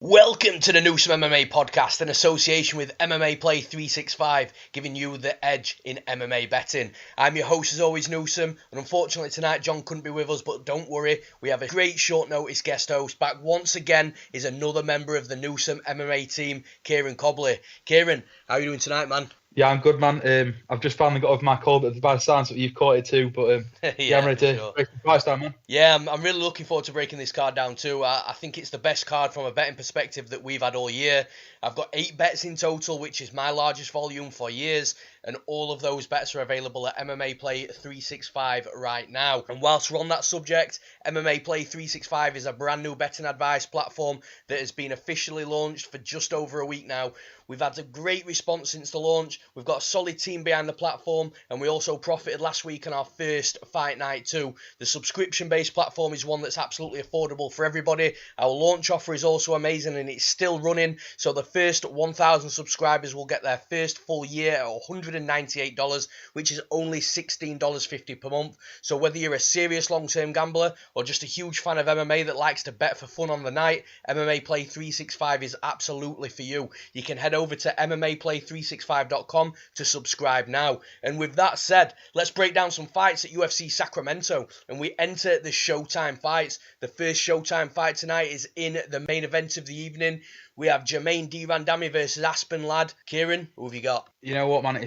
Welcome to the Newsome MMA podcast in association with MMA Play 365, giving you the edge in MMA betting. I'm your host as always, Newsome, and unfortunately tonight John couldn't be with us, but don't worry, we have a great short notice guest host. Back once again is another member of the Newsome MMA team, Kieran Cobley. Kieran, how are you doing tonight, man? Yeah, I'm good, man. I've just finally got over my cold, but by the sounds of it, you've caught it too. But I'm ready to break the price down, man. Yeah, I'm really looking forward to breaking this card down too. I think it's the best card from a betting perspective that we've had all year. I've got 8 bets in total, which is my largest volume for years, and all of those bets are available at MMA Play 365 right now. And whilst we're on that subject, MMA Play 365 is a brand new betting advice platform that has been officially launched for just over a week now. We've had a great response since the launch. We've got a solid team behind the platform, and we also profited last week on our first fight night too. The subscription-based platform is one that's absolutely affordable for everybody. Our launch offer is also amazing, and it's still running. So the first 1,000 subscribers will get their first full year at $198, which is only $16.50 per month. So whether you're a serious long-term gambler or just a huge fan of MMA that likes to bet for fun on the night, MMA Play 365 is absolutely for you. You can head over to MMAplay365.com to subscribe now. And with that said, let's break down some fights at UFC Sacramento, and we enter the Showtime Fights. The first Showtime fight tonight is in the main event of the evening. We have Germaine de Randamie versus Aspen Lad. Kieran, who have you got? You know what, man?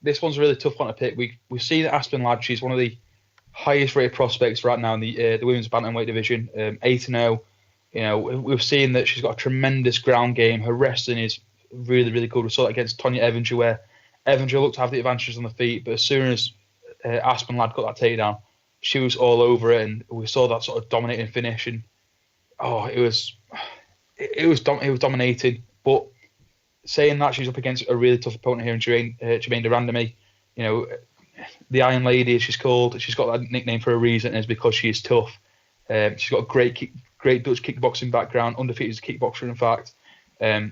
This one's a really tough one to pick. We see that Aspen Lad, she's one of the highest rated prospects right now in the women's bantamweight division. 8-0. You know, we've seen that she's got a tremendous ground game. Her wrestling is really, really good. We saw it against Tonya Evanger, where Evanger looked to have the advantages on the feet, but as soon as Aspen Lad got that takedown, she was all over it, and we saw that sort of dominating finish. And it was dominated. But saying that, she's up against a really tough opponent here in Germaine de Randamie. You know, the Iron Lady, as she's called. She's got that nickname for a reason, and it's because she is tough. She's got a great Dutch kickboxing background, undefeated as a kickboxer, in fact.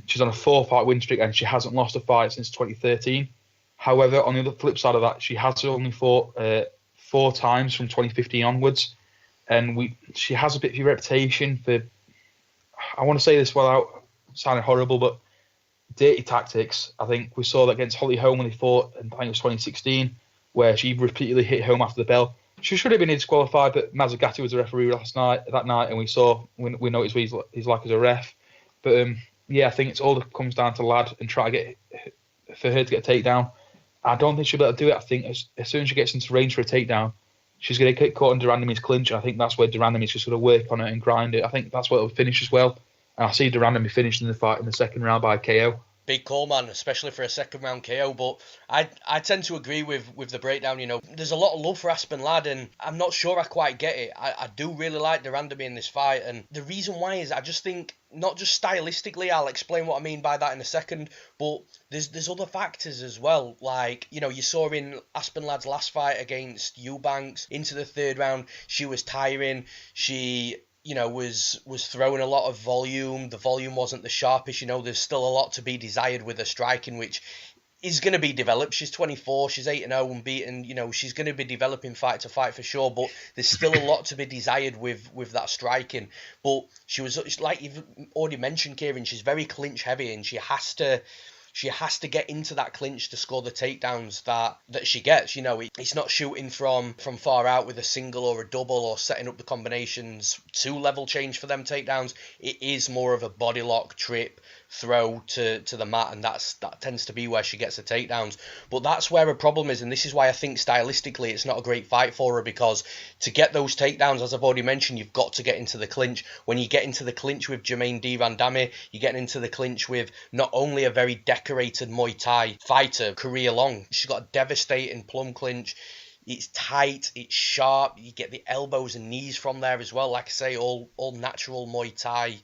She's on a 4-fight win streak, and she hasn't lost a fight since 2013. However, on the other flip side of that, she has only fought 4 times from 2015 onwards, and she has a bit of a reputation for, I want to say this without sounding horrible, but dirty tactics. I think we saw that against Holly Holm when they fought, and I think it was 2016, where she repeatedly hit home after the bell. She should have been disqualified, but Mazzagatti was the referee that night, and we noticed what he's like as a ref. But yeah, I think it's all that comes down to Lad and try to get for her to get a takedown. I don't think she'll be able to do it. I think as soon as she gets into range for a takedown, she's going to get caught in de Randamie's clinch, and I think that's where de Randamie's just going to work on it and grind it. I think that's where it'll finish as well. And I see de Randamie finishing the fight in the second round by KO. Big call, man, especially for a second round KO. But I tend to agree with the breakdown. You know, there's a lot of love for Aspen Lad, and I'm not sure I quite get it. I do really like de Randamie in this fight, and the reason why is I just think, not just stylistically, I'll explain what I mean by that in a second, but there's other factors as well. Like, you know, you saw in Aspen Lad's last fight against Eubanks, into the third round, she was tiring. She, you know, was throwing a lot of volume. The volume wasn't the sharpest. You know, there's still a lot to be desired with her striking, which is going to be developed. She's 24, she's 8-0 unbeaten. You know, she's going to be developing fight to fight for sure, but there's still a lot to be desired with that striking. But she was, like you've already mentioned, Kieran, she's very clinch heavy, and she has to get into that clinch to score the takedowns that she gets. You know, it's not shooting from far out with a single or a double or setting up the combinations to level change for them takedowns. It is more of a body lock, trip, throw to the mat, and that tends to be where she gets the takedowns. But that's where her problem is, and this is why I think stylistically it's not a great fight for her, because to get those takedowns, as I've already mentioned, you've got to get into the clinch. When you get into the clinch with Germaine de Randamie, you're getting into the clinch with not only a very decorated Muay Thai fighter career long, she's got a devastating plum clinch. It's tight, it's sharp, you get the elbows and knees from there as well. Like I say, all natural Muay Thai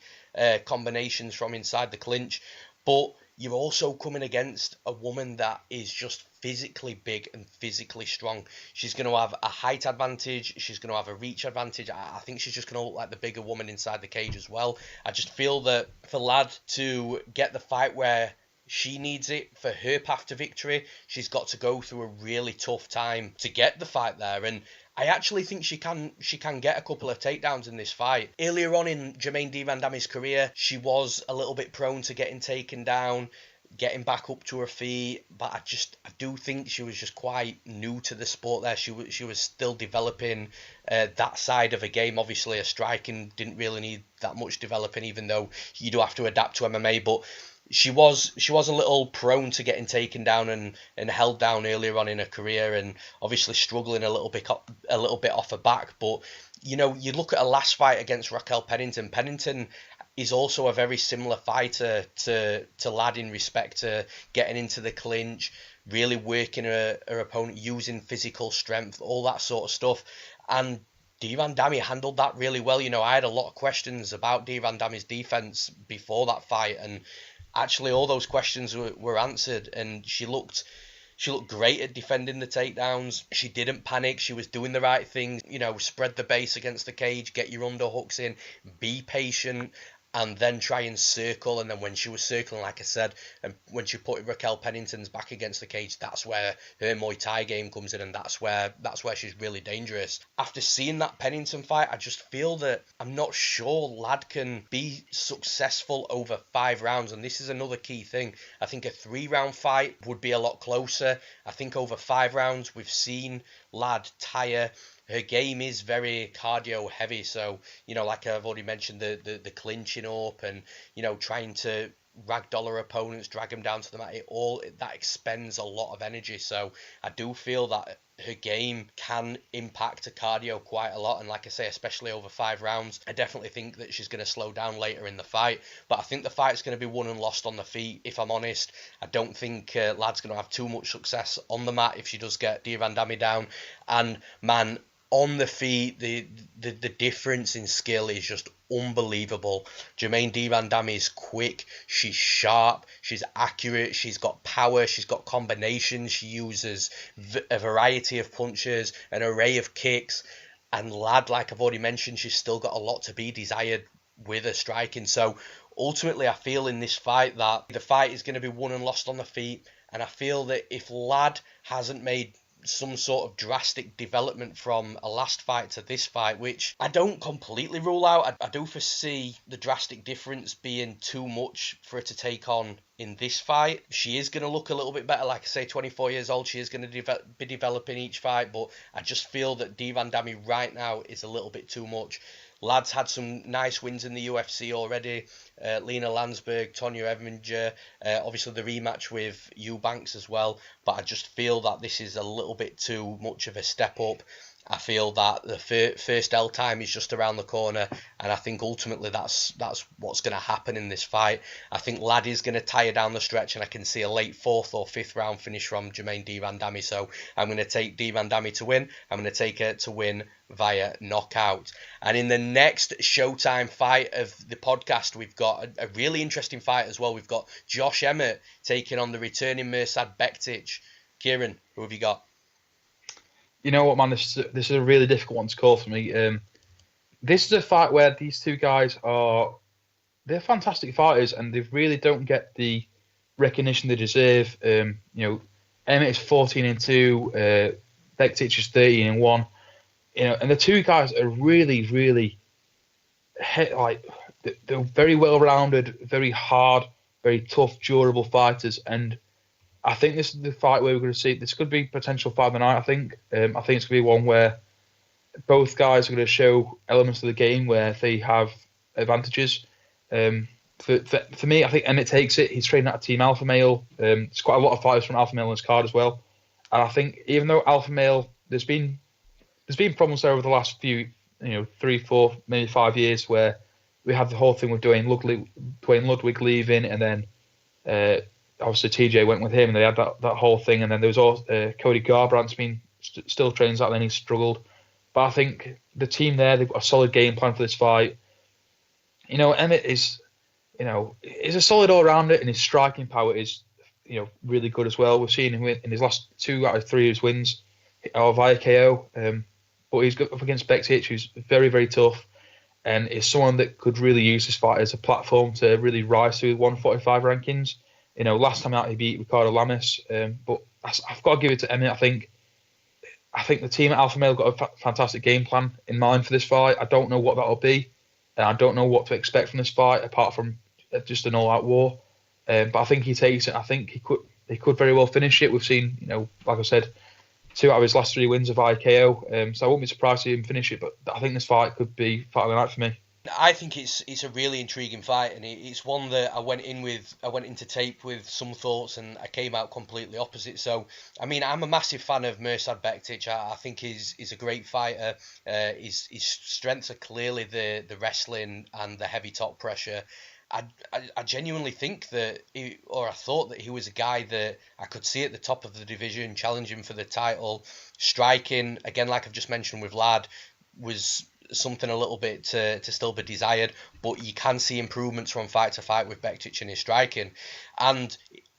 combinations from inside the clinch. But you're also coming against a woman that is just physically big and physically strong. She's going to have a height advantage. She's going to have a reach advantage. I think she's just going to look like the bigger woman inside the cage as well. I just feel that for Lad to get the fight where she needs it for her path to victory, she's got to go through a really tough time to get the fight there. And I actually think she can get a couple of takedowns in this fight. Earlier on in Germaine de Randamie's career, she was a little bit prone to getting taken down, getting back up to her feet, but I do think she was just quite new to the sport there. She was still developing that side of a game. Obviously, her striking didn't really need that much developing, even though you do have to adapt to MMA, but she was a little prone to getting taken down and held down earlier on in her career, and obviously struggling a little bit off her back. But you look at her last fight against Raquel Pennington. Pennington is also a very similar fighter to Ladd in respect to getting into the clinch, really working her opponent, using physical strength, all that sort of stuff. And de Randamie handled that really well. I had a lot of questions about de Randamie's defense before that fight, and actually all those questions were answered, and she looked great at defending the takedowns. She didn't panic. She was doing the right things. Spread the base against the cage, get your underhooks in, be patient, and then try and circle. And then when she was circling, like I said, and when she put Raquel Pennington's back against the cage, that's where her Muay Thai game comes in, and that's where she's really dangerous. After seeing that Pennington fight, I just feel that I'm not sure Ladd can be successful over 5 rounds, and this is another key thing. I think a 3-round fight would be a lot closer. I think over 5 rounds, we've seen Ladd tire. Her game is very cardio heavy, so like I've already mentioned, the clinching up and trying to ragdoll her opponents, drag them down to the mat, that expends a lot of energy. So I do feel that her game can impact her cardio quite a lot, and like I say, especially over 5 rounds, I definitely think that she's going to slow down later in the fight. But I think the fight's going to be won and lost on the feet, if I'm honest. I don't think Ladd's going to have too much success on the mat if she does get de Randamie down. And man, on the feet, the difference in skill is just unbelievable. Germaine de Randamie is quick, she's sharp, she's accurate, she's got power, she's got combinations, she uses a variety of punches, an array of kicks. And Ladd, like I've already mentioned, she's still got a lot to be desired with her striking. So ultimately, I feel in this fight that the fight is going to be won and lost on the feet. And I feel that if Ladd hasn't made some sort of drastic development from a last fight to this fight, which I don't completely rule out. I do foresee the drastic difference being too much for her to take on in this fight. She is going to look a little bit better. Like I say, 24 years old, she is going to be developing each fight, but I just feel that de Randamie right now is a little bit too much. Ladd's had some nice wins in the UFC already. Lena Landsberg, Tonya Evinger, obviously the rematch with Eubanks as well. But I just feel that this is a little bit too much of a step up. I feel that the first L time is just around the corner, and I think ultimately that's what's going to happen in this fight. I think Ladd is going to tire down the stretch, and I can see a late 4th or 5th round finish from Germaine de Randamie. So I'm going to take de Randamie to win. I'm going to take her to win via knockout. And in the next Showtime fight of the podcast, we've got a really interesting fight as well. We've got Josh Emmett taking on the returning Mirsad Bektic. Kieran, who have you got? You know what, man? This is a really difficult one to call for me. This is a fight where these two guys they're fantastic fighters, and they really don't get the recognition they deserve. Emmett is 14-2, Bektic is 13-1. And the two guys are really, really they're very well-rounded, very hard, very tough, durable fighters, and I think this is the fight where we're going to see. This could be potential fight of the night. I think it's going to be one where both guys are going to show elements of the game where they have advantages. For me, I think Emmett takes it. He's training at Team Alpha Male. There's quite a lot of fighters from Alpha Male on his card as well. And I think even though Alpha Male, there's been problems there over the last few, 3, 4, maybe 5 years where we have the whole thing with Dwayne Ludwig leaving, and then obviously TJ went with him, and they had that whole thing. And then there was also Cody Garbrandt's been still trains out, and then he struggled. But I think the team there, they've got a solid game plan for this fight. Emmett is, is a solid all-rounder, and his striking power is, really good as well. We've seen him in his last 2 out of 3 of his wins via KO. But he's up against Bektic, who's very, very tough, and is someone that could really use this fight as a platform to really rise through the 145 rankings. Last time out he beat Ricardo Lamas, but I've got to give it to Emmett. I think I think the team at Alpha Male got a fantastic game plan in mind for this fight. I don't know what that'll be, and I don't know what to expect from this fight apart from just an all-out war. But I think he takes it. I think he could very well finish it. We've seen, like I said, 2 out of his last 3 wins of IKO. So I won't be surprised to see him finish it. But I think this fight could be fight of the night for me. I think it's a really intriguing fight, and it's one that I went into tape with some thoughts, and I came out completely opposite. So, I mean, I'm a massive fan of Mirsad Bektic. I think he's a great fighter. His strengths are clearly the wrestling and the heavy top pressure. I genuinely think that, I thought that he was a guy that I could see at the top of the division, challenging for the title. Striking, again, like I've just mentioned with Ladd, was something a little bit to still be desired, but you can see improvements from fight to fight with Bektic in his striking. And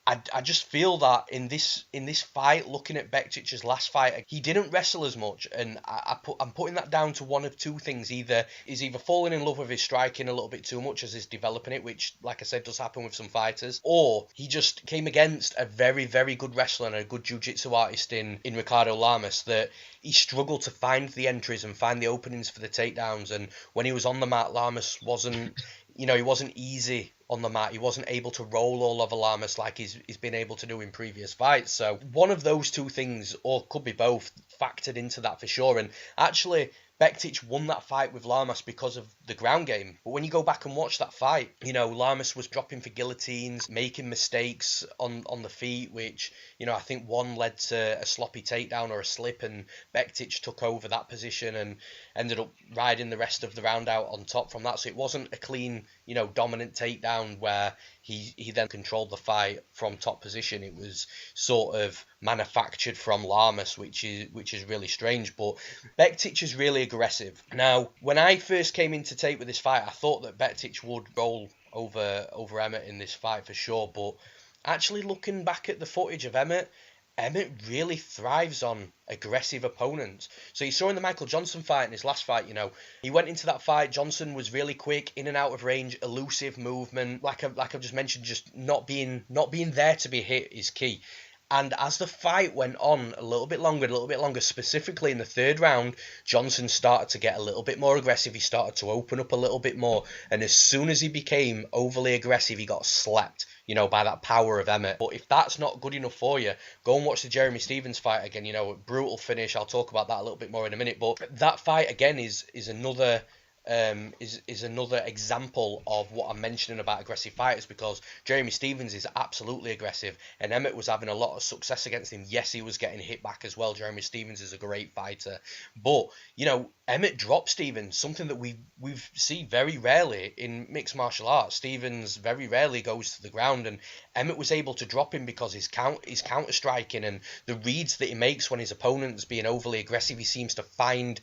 I just feel that in this fight, looking at Bektic's last fight, he didn't wrestle as much, and I'm putting that down to one of 2 things. Either he's falling in love with his striking a little bit too much as he's developing it, which, like I said, does happen with some fighters, or he just came against a very, very good wrestler and a good jiu-jitsu artist in Ricardo Lamas, that he struggled to find the entries and find the openings for the takedowns. And when he was on the mat, Lamas wasn't, he wasn't easy on the mat. He wasn't able to roll all over Lamas like he's been able to do in previous fights. So one of those 2 things, or could be both, factored into that for sure. And actually, Bektic won that fight with Lamas because of the ground game. But when you go back and watch that fight, Lamas was dropping for guillotines, making mistakes on the feet, which, I think one led to a sloppy takedown or a slip, and Bektic took over that position and ended up riding the rest of the round out on top from that. So it wasn't a clean, dominant takedown where he then controlled the fight from top position. It was sort of manufactured from Lamas, which is really strange. But Bektic is really aggressive. Now, when I first came into tape with this fight, I thought that Bektic would roll over Emmett in this fight for sure. But actually looking back at the footage of Emmett really thrives on aggressive opponents. So you saw in the Michael Johnson fight, in his last fight, he went into that fight. Johnson was really quick, in and out of range, elusive movement. Like I've just mentioned, just not being there to be hit is key. And as the fight went on a little bit longer, specifically in the 3rd round, Johnson started to get a little bit more aggressive. He started to open up a little bit more. And as soon as he became overly aggressive, he got slapped, by that power of Emmett. But if that's not good enough for you, go and watch the Jeremy Stephens fight again. A brutal finish. I'll talk about that a little bit more in a minute. But that fight, again, is another example of what I'm mentioning about aggressive fighters, because Jeremy Stephens is absolutely aggressive, and Emmett was having a lot of success against him. Yes, he was getting hit back as well. Jeremy Stephens is a great fighter, but Emmett dropped Stephens, something that we see very rarely in mixed martial arts. Stephens very rarely goes to the ground, and Emmett was able to drop him because his counter striking and the reads that he makes when his opponent's being overly aggressive. He seems to find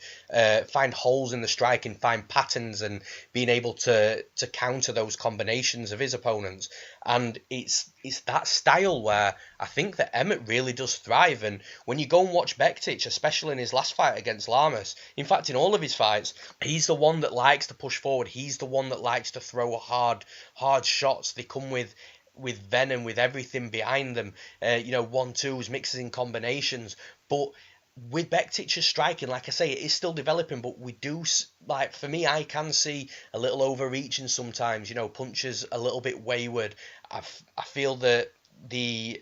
holes in the strike and find patterns, and being able to counter those combinations of his opponents. And it's that style where I think that Emmett really does thrive. And when you go and watch Bektic, especially in his last fight against Lamas, in fact in all of his fights, he's the one that likes to push forward. He's the one that likes to throw hard shots. They come with venom, with everything behind them, 1-2s, mixes in combinations. But with Bektic's striking, like I say, it is still developing, but we do, for me, I can see a little overreaching sometimes, punches a little bit wayward. I feel that the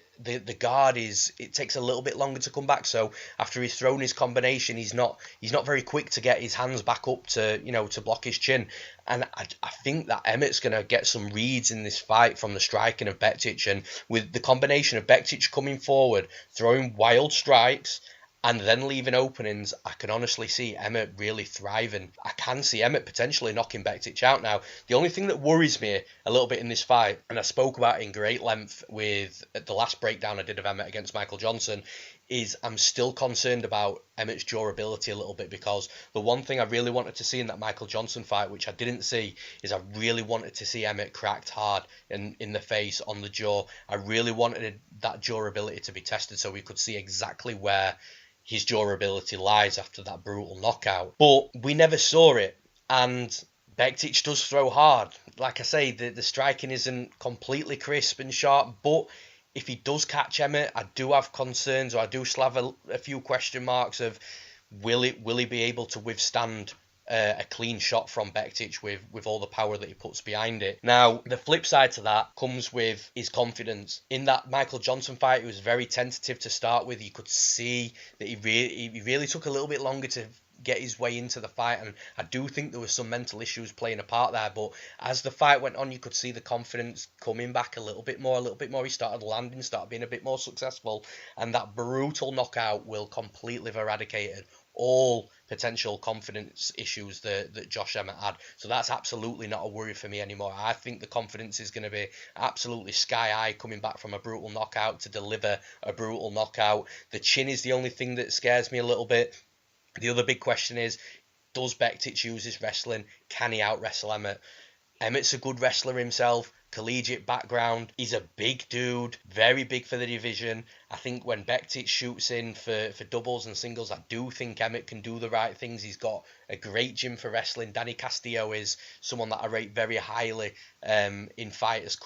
guard it takes a little bit longer to come back. So after he's thrown his combination, he's not very quick to get his hands back up to to block his chin. And I think that Emmett's going to get some reads in this fight from the striking of Bektic, and with the combination of Bektic coming forward, throwing wild strikes, and then leaving openings, I can honestly see Emmett really thriving. I can see Emmett potentially knocking Bektic out. Now, the only thing that worries me a little bit in this fight, and I spoke about it in great length with the last breakdown I did of Emmett against Michael Johnson, is I'm still concerned about Emmett's durability a little bit, because the one thing I really wanted to see in that Michael Johnson fight, which I didn't see, is I really wanted to see Emmett cracked hard in the face, on the jaw. I really wanted that durability to be tested so we could see exactly where his durability lies after that brutal knockout. But we never saw it, and Bektic does throw hard. Like I say, the striking isn't completely crisp and sharp, but if he does catch Emmett, I do have concerns, or I do still have a few question marks of will he be able to withstand a clean shot from Bektic with all the power that he puts behind it. Now, the flip side to that comes with his confidence. In that Michael Johnson fight, he was very tentative to start with. You could see that he really took a little bit longer to get his way into the fight, and I do think there were some mental issues playing a part there, but as the fight went on, you could see the confidence coming back a little bit more. He started landing, started being a bit more successful, and that brutal knockout will completely have eradicated all potential confidence issues that Josh Emmett had. So that's absolutely not a worry for me anymore. I think the confidence is going to be absolutely sky high coming back from a brutal knockout to deliver a brutal knockout. The chin is the only thing that scares me a little bit. The other big question is, does Bektic use his wrestling? Can he out-wrestle Emmett? Emmett's a good wrestler himself, collegiate background. He's a big dude, very big for the division. I think when Bektic shoots in for doubles and singles, I do think Emmett can do the right things. He's got a great gym for wrestling. Danny Castillo is someone that I rate very highly in his fighters'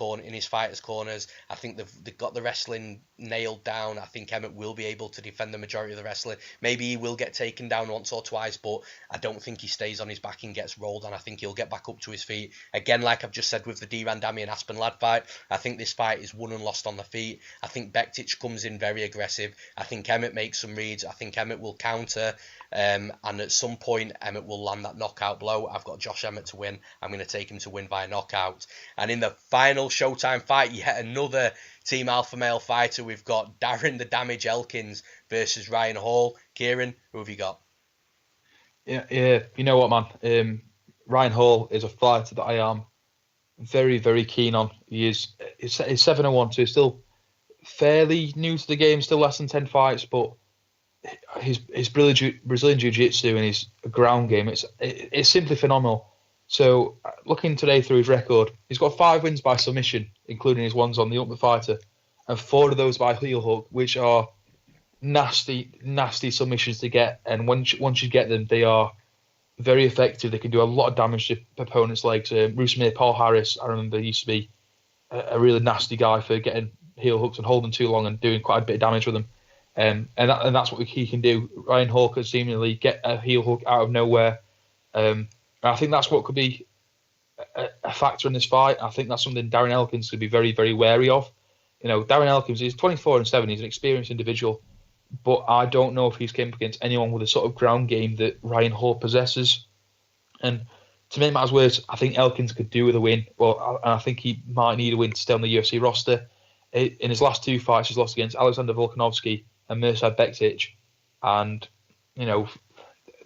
corners. I think they've got the wrestling nailed down. I think Emmett will be able to defend the majority of the wrestling. Maybe he will get taken down once or twice, but I don't think he stays on his back and gets rolled on. I think he'll get back up to his feet. Again, like I've just said with the De Randamie and Aspen Ladd fight, I think this fight is won and lost on the feet. I think Bektic comes in very aggressive. I think Emmett makes some reads. I think Emmett will counter, and at some point Emmett will land that knockout blow. I've got Josh Emmett to win. I'm going to take him to win via knockout. And in the final Showtime fight, yet another Team Alpha Male fighter. We've got Darren the Damage Elkins versus Ryan Hall. Kieran, who have you got? Yeah. You know what, man? Ryan Hall is a fighter that I am very, very keen on. He's 7-1, so he's still fairly new to the game, still less than 10 fights, but his Brazilian Jiu-Jitsu and his ground game, it's simply phenomenal. So looking today through his record, he's got 5 wins by submission, including his ones on the Ultimate Fighter, and 4 of those by heel hook, which are nasty submissions to get. And once you get them, they are very effective. They can do a lot of damage to opponents' legs. Rusmir Paul Harris, I remember, used to be a really nasty guy for getting heel hooks and holding too long and doing quite a bit of damage with them. And that's what he can do. Ryan Hall could seemingly get a heel hook out of nowhere. I think that's what could be a factor in this fight. I think that's something Darren Elkins could be very, very wary of. You know, Darren Elkins is 24-7. He's an experienced individual, but I don't know if he's came up against anyone with the sort of ground game that Ryan Hall possesses. And to make matters worse, I think Elkins could do with a win. Well, I think he might need a win to stay on the UFC roster. In his last 2 fights, he's lost against Alexander Volkanovski and Mirsad Bektic. And, you know,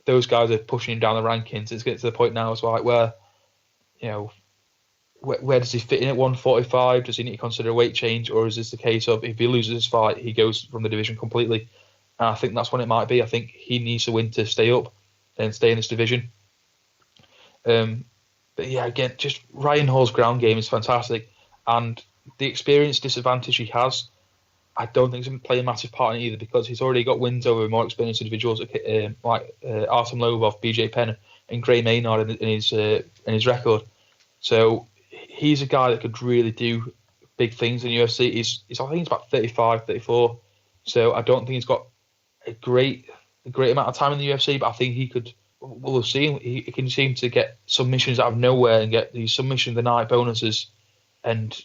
those guys are pushing him down the rankings. It's getting to the point now as well, where, you know, where does he fit in at 145? Does he need to consider a weight change? Or is this the case of if he loses his fight, he goes from the division completely? And I think that's when it might be. I think he needs to win to stay up and stay in this division. But yeah, again, just Ryan Hall's ground game is fantastic. And the experience disadvantage he has, I don't think he's going to play a massive part in it either, because he's already got wins over more experienced individuals like Artem Lobov, BJ Pena, and Gray Maynard in his record. So he's a guy that could really do big things in UFC. I think he's about 35, 34. So I don't think he's got a great amount of time in the UFC, but I think he could. We'll see. He can seem to get submissions out of nowhere and get these submission of the night bonuses. And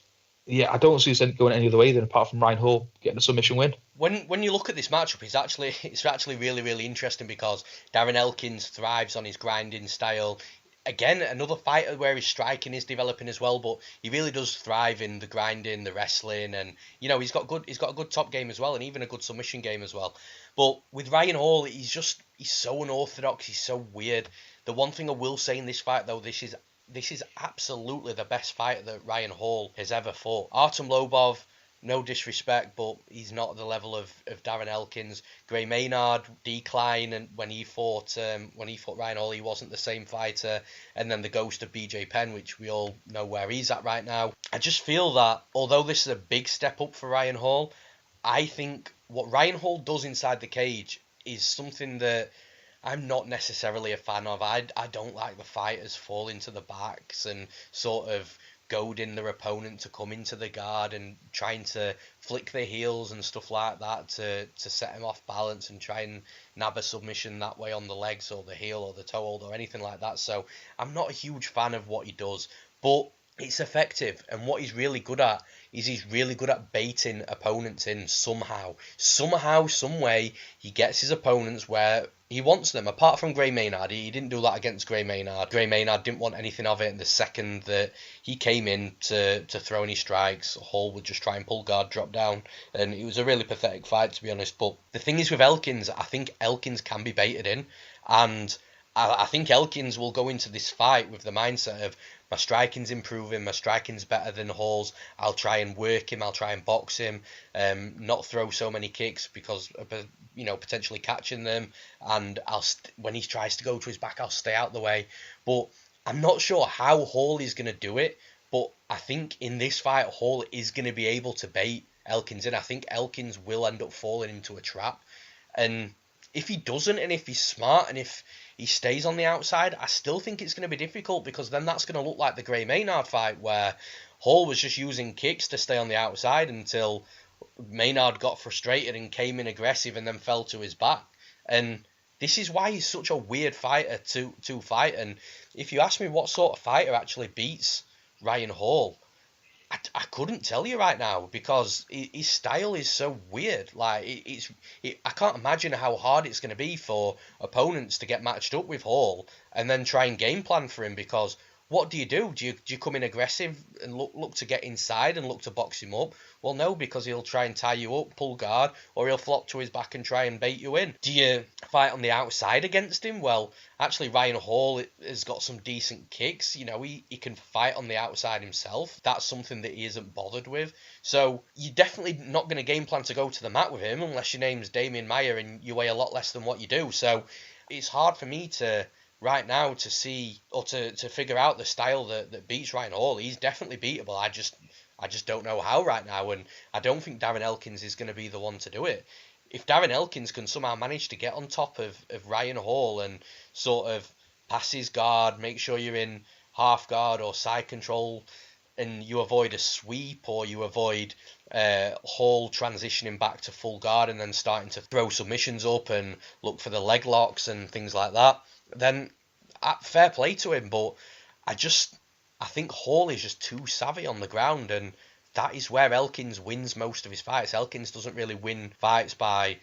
yeah, I don't see us going any other way than apart from Ryan Hall getting a submission win. When you look at this matchup, it's actually really, really interesting, because Darren Elkins thrives on his grinding style. Again, another fighter where his striking is developing as well, but he really does thrive in the grinding, the wrestling, and you know he's got a good top game as well, and even a good submission game as well. But with Ryan Hall, he's so unorthodox, he's so weird. The one thing I will say in this fight though, this is absolutely the best fight that Ryan Hall has ever fought. Artem Lobov, no disrespect, but he's not at the level of Darren Elkins. Gray Maynard decline, and when he fought Ryan Hall, he wasn't the same fighter. And then the ghost of BJ Penn, which we all know where he's at right now. I just feel that although this is a big step up for Ryan Hall, I think what Ryan Hall does inside the cage is something that I'm not necessarily a fan of. I don't like the fighters falling to the backs and sort of goading their opponent to come into the guard and trying to flick their heels and stuff like that to set him off balance and try and nab a submission that way on the legs or the heel or the toe hold or anything like that. So I'm not a huge fan of what he does, but it's effective, and what he's really good at is he's really good at baiting opponents in somehow, some way. He gets his opponents where he wants them. Apart from Gray Maynard, he didn't do that against Gray Maynard. Gray Maynard didn't want anything of it, and the second that he came in to throw any strikes, Hall would just try and pull guard, drop down, and it was a really pathetic fight, to be honest. But the thing is with Elkins, I think Elkins can be baited in, and I think Elkins will go into this fight with the mindset of, my striking's improving, my striking's better than Hall's, I'll try and work him, I'll try and box him, not throw so many kicks because of, potentially catching them, and when he tries to go to his back, I'll stay out the way. But I'm not sure how Hall is going to do it, but I think in this fight, Hall is going to be able to bait Elkins in. I think Elkins will end up falling into a trap, and if he doesn't, and if he's smart, and if he stays on the outside, I still think it's going to be difficult, because then that's going to look like the Gray Maynard fight where Hall was just using kicks to stay on the outside until Maynard got frustrated and came in aggressive and then fell to his back. And this is why he's such a weird fighter to fight. And if you ask me what sort of fighter actually beats Ryan Hall, I couldn't tell you right now, because his style is so weird. Like I can't imagine how hard it's going to be for opponents to get matched up with Hall and then try and game plan for him, because what do? Do you come in aggressive and look to get inside and look to box him up? Well, no, because he'll try and tie you up, pull guard, or he'll flop to his back and try and bait you in. Do you fight on the outside against him? Well, actually, Ryan Hall has got some decent kicks. He can fight on the outside himself. That's something that he isn't bothered with. So you're definitely not going to game plan to go to the mat with him unless your name's Damien Meyer and you weigh a lot less than what you do. So it's hard for me to right now to see or to figure out the style that beats Ryan Hall. He's definitely beatable. I just don't know how right now, and I don't think Darren Elkins is going to be the one to do it. If Darren Elkins can somehow manage to get on top of Ryan Hall and sort of pass his guard, make sure you're in half guard or side control, and you avoid a sweep, or you avoid Hall transitioning back to full guard and then starting to throw submissions up and look for the leg locks and things like that, then fair play to him. But I think Hall is just too savvy on the ground, and that is where Elkins wins most of his fights. Elkins doesn't really win fights by,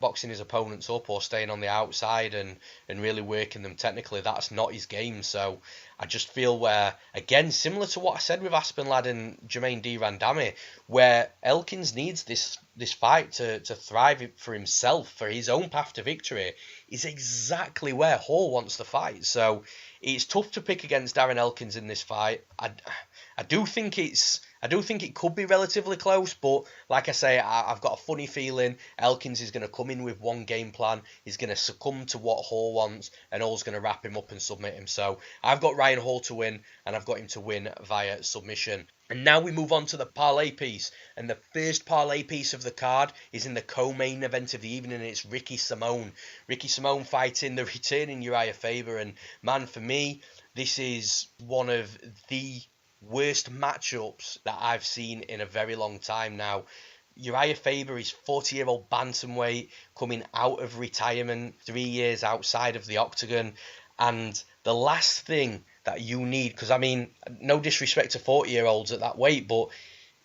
boxing his opponents up or staying on the outside and really working them technically. That's not his game. So I just feel where, again, similar to what I said with Aspen Lad and Germaine de Randamie, where Elkins needs this fight to thrive for himself, for his own path to victory, is exactly where Hall wants the fight. So it's tough to pick against Darren Elkins in this fight. I do think it could be relatively close, but like I say, I've got a funny feeling Elkins is going to come in with one game plan. He's going to succumb to what Hall wants, and Hall's going to wrap him up and submit him. So I've got Ryan Hall to win, and I've got him to win via submission. And now we move on to the parlay piece. And the first parlay piece of the card is in the co-main event of the evening, and it's Ricky Simón. Ricky Simón fighting the returning Uriah Faber. And man, for me, this is one of the worst matchups that I've seen in a very long time now. Uriah Faber is 40-year-old bantamweight coming out of retirement, 3 years outside of the octagon, and the last thing that you need, because I mean, no disrespect to 40-year-olds at that weight, but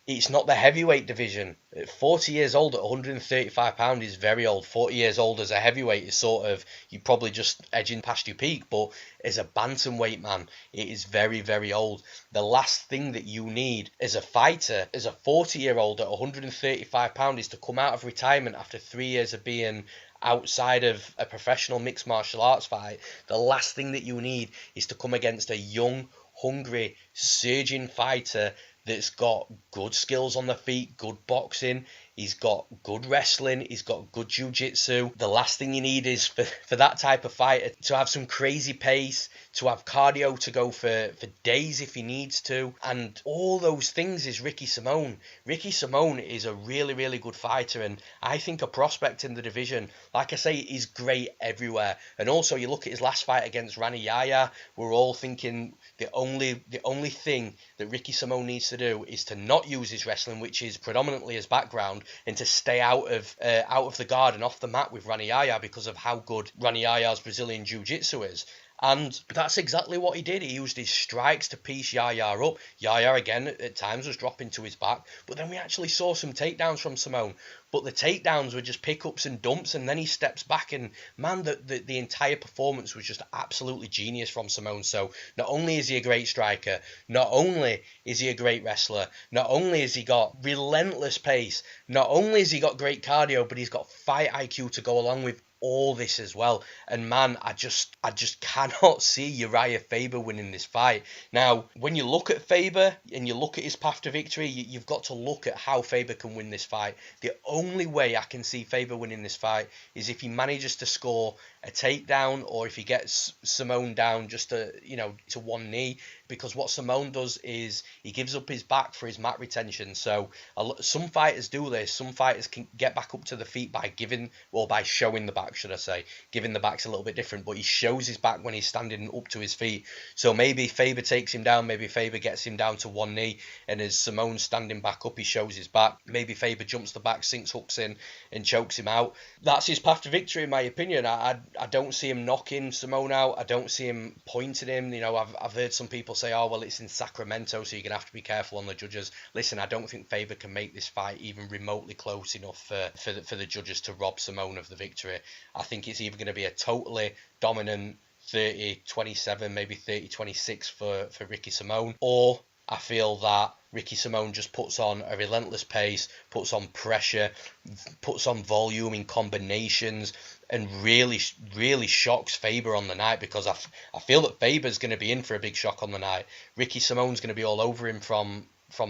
it's not the heavyweight division. 40 years old at 135 pounds is very old. 40 years old as a heavyweight is sort of, you're probably just edging past your peak, but as a bantamweight, man, it is very, very old. The last thing that you need as a fighter, as a 40-year-old at 135 pounds, is to come out of retirement after 3 years of being outside of a professional mixed martial arts fight. The last thing that you need is to come against a young, hungry, surging fighter that's got good skills on the feet, good boxing. He's got good wrestling. He's got good jiu-jitsu. The last thing you need is for that type of fighter to have some crazy pace, to have cardio to go for days if he needs to. And all those things is Ricky Simón. Ricky Simón is a really, really good fighter, and I think a prospect in the division. Like I say, he's great everywhere. And also, you look at his last fight against Rani Yahya, we're all thinking the only thing that Ricky Simón needs to do is to not use his wrestling, which is predominantly his background, and to stay out of the guard and off the mat with Rani Yahya because of how good Rani Yahya's Brazilian Jiu-Jitsu is. And that's exactly what he did. He used his strikes to piece Yahya up. Yahya, again, at times was dropping to his back. But then we actually saw some takedowns from Simón. But the takedowns were just pickups and dumps, and then he steps back. And, man, the entire performance was just absolutely genius from Simón. So not only is he a great striker, not only is he a great wrestler, not only has he got relentless pace, not only has he got great cardio, but he's got fight IQ to go along with all this as well. And man, I just cannot see Uriah Faber winning this fight. Now, when you look at Faber and you look at his path to victory, you've got to look at how Faber can win this fight. The only way I can see Faber winning this fight is if he manages to score a takedown, or if he gets Simón down just to one knee, because what Simón does is he gives up his back for his mat retention. So some fighters do this. Some fighters can get back up to the feet by by showing the back, should I say. Giving the back's a little bit different, but he shows his back when he's standing up to his feet. So maybe Faber takes him down, maybe Faber gets him down to one knee, and as Simón's standing back up, he shows his back. Maybe Faber jumps the back, sinks hooks in, and chokes him out. That's his path to victory, in my opinion. I don't see him knocking Simón out. I don't see him pointing him. I've heard some people say, oh, well, it's in Sacramento, so you're going to have to be careful on the judges. Listen, I don't think Faber can make this fight even remotely close enough for the judges to rob Simón of the victory. I think it's either going to be a totally dominant 30-27, maybe 30-26 for Ricky Simón, or I feel that Ricky Simón just puts on a relentless pace, puts on pressure, puts on volume in combinations, and really, really shocks Faber on the night, because I feel that Faber's going to be in for a big shock on the night. Ricky Simón's going to be all over him from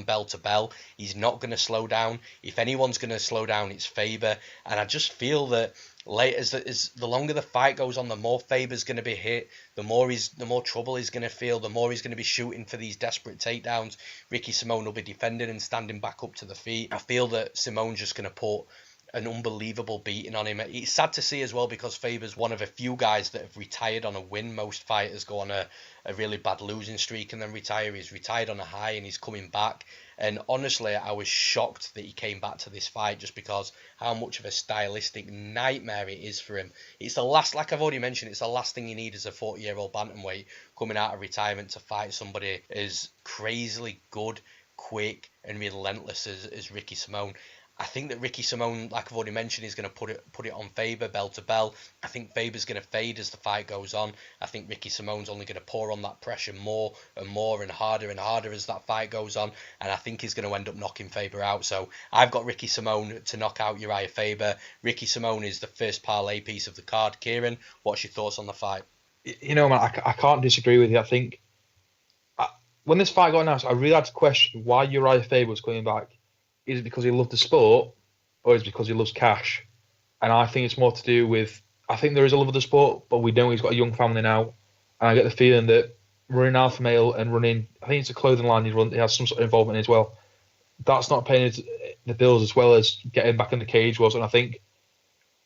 bell to bell. He's not going to slow down. If anyone's going to slow down, it's Faber. And I just feel that as the longer the fight goes on, the more Faber's going to be hit, the more trouble he's going to feel, the more he's going to be shooting for these desperate takedowns. Ricky Simón will be defending and standing back up to the feet. I feel that Simón's just going to put an unbelievable beating on him. It's sad to see as well, because Faber's one of a few guys that have retired on a win. Most fighters go on a really bad losing streak and then retire. He's retired on a high and he's coming back. And honestly, I was shocked that he came back to this fight, just because how much of a stylistic nightmare it is for him. It's the last, like I've already mentioned, it's the last thing you need as a 40-year-old bantamweight coming out of retirement, to fight somebody as crazily good, quick and relentless as Ricky Simón. I think that Ricky Simón, like I've already mentioned, is going to put it on Faber, bell to bell. I think Faber's going to fade as the fight goes on. I think Ricky Simón's only going to pour on that pressure more and more and harder as that fight goes on. And I think he's going to end up knocking Faber out. So I've got Ricky Simón to knock out Uriah Faber. Ricky Simón is the first parlay piece of the card. Kieran, what's your thoughts on the fight? Man, I can't disagree with you. I think when this fight got announced, I really had to question why Uriah Faber was coming back. Is it because he loved the sport, or is it because he loves cash? And I think it's more to do with, I think there is a love of the sport, but we know he's got a young family now. And I get the feeling that running alpha male and running, I think it's a clothing line he has some sort of involvement in as well. That's not paying the bills as well as getting back in the cage was. And I think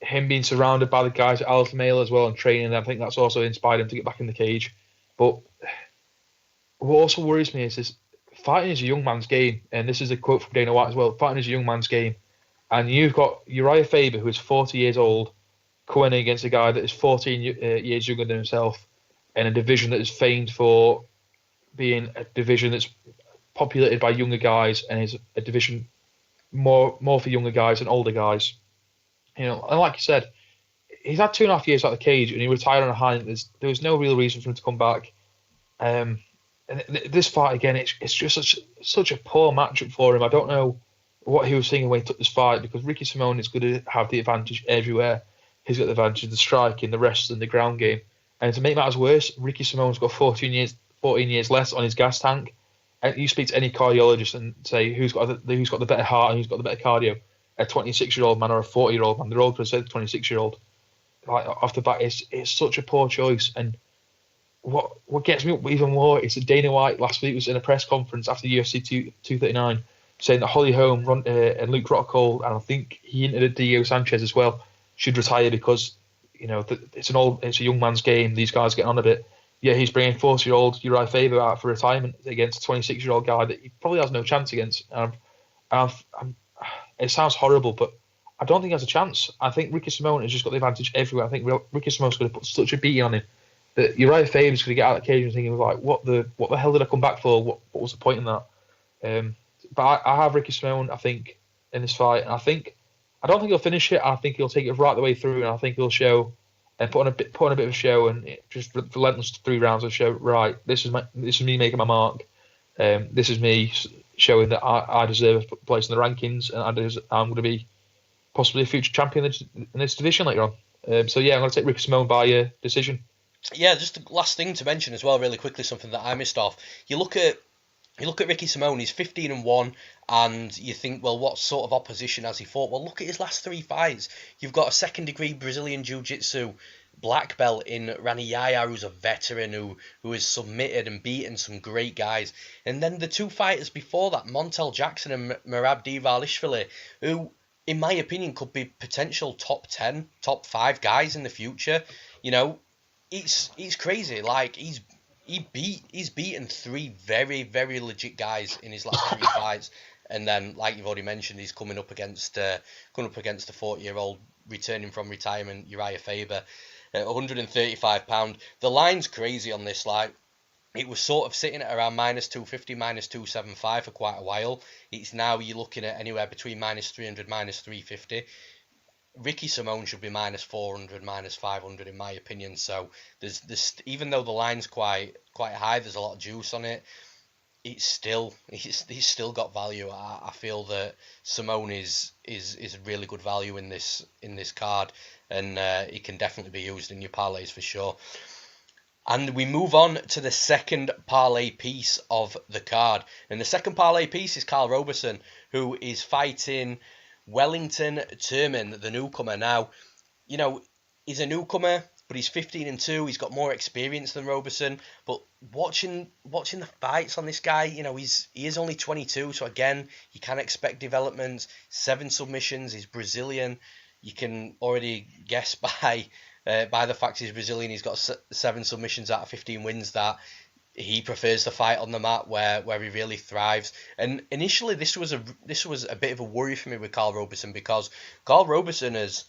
him being surrounded by the guys at alpha male as well and training, I think that's also inspired him to get back in the cage. But what also worries me is this, fighting is a young man's game, and this is a quote from Dana White as well. Fighting is a young man's game, and you've got Uriah Faber, who is 40 years old, going against a guy that is 14 years younger than himself, in a division that is famed for being a division that's populated by younger guys, and is a division more for younger guys than older guys. And like you said, he's had 2.5 years out of the cage, and he retired on a high. There was no real reason for him to come back. And this fight again, it's just such a poor matchup for him. I don't know what he was thinking when he took this fight, because Ricky Simón is going to have the advantage everywhere. He's got the advantage of the striking, the wrestling, the ground game. And to make matters worse, Ricky Simón's got 14 years less on his gas tank. And you speak to any cardiologist and say who's got the better heart and who's got the better cardio. a 26-year-old man or a 40-year-old man. They're all going to say the 26-year-old. Like off the bat, it's such a poor choice. And what gets me up even more is that Dana White last week was in a press conference after UFC 239 saying that Holly Holm and Luke Rockhold, and I think he hinted at Diego Sanchez as well, should retire because it's a young man's game. These guys are getting on a bit. Yeah, he's bringing 40-year-old Uriah Faber out for retirement against a 26-year-old guy that he probably has no chance against. It sounds horrible, but I don't think he has a chance. I think Ricky Simone has just got the advantage everywhere. I think Ricky Simone's going to put such a beating on him that Uriah Faber's going to get out of the cage and thinking like, what the hell did I come back for? What was the point in that? But I have Ricky Simone, I think, in this fight, and I don't think he'll finish it. I think he'll take it right the way through, and I think he'll show and put on a bit of a show, and just relentless 3 rounds and show, right, this is me making my mark. This is me showing that I deserve a place in the rankings, and I'm going to be possibly a future champion in this division later on. So yeah, I'm going to take Ricky Simone by decision. Yeah, just the last thing to mention as well, really quickly, something that I missed off. You look at Ricky Simone, he's 15-1, and you think, well, what sort of opposition has he fought? Well, look at his last 3 fights. You've got a second-degree Brazilian Jiu-Jitsu black belt in Rani Yahya, who's a veteran who has submitted and beaten some great guys. And then the 2 fighters before that, Montel Jackson and Merab Dvalishvili, who, in my opinion, could be potential top 10, top 5 guys in the future. It's crazy. Like, he's beaten 3 very, very legit guys in his last 3 fights, and then, like you've already mentioned, he's coming up against the 40-year-old returning from retirement Uriah Faber at 135 £. The line's crazy on this. Like, it was sort of sitting at around -250, -275 for quite a while. It's now you're looking at anywhere between -300, -350. Ricky Simone should be -400, -500 in my opinion. So there's even though the line's quite high, there's a lot of juice on it. He's still got value. I feel that Simone is really good value in this card, and he can definitely be used in your parlays for sure. And we move on to the second parlay piece of the card, and the second parlay piece is Karl Roberson, who is fighting Wellington Turman, the newcomer. Now, he's a newcomer, but he's 15-2. He's got more experience than Roberson. But watching the fights on this guy, he is only 22. So again, you can expect development. 7 submissions. He's Brazilian. You can already guess by the fact he's Brazilian, he's got 7 submissions out of 15 wins that he prefers the fight on the mat where he really thrives. And initially, this was a bit of a worry for me with Karl Roberson, because Karl Roberson is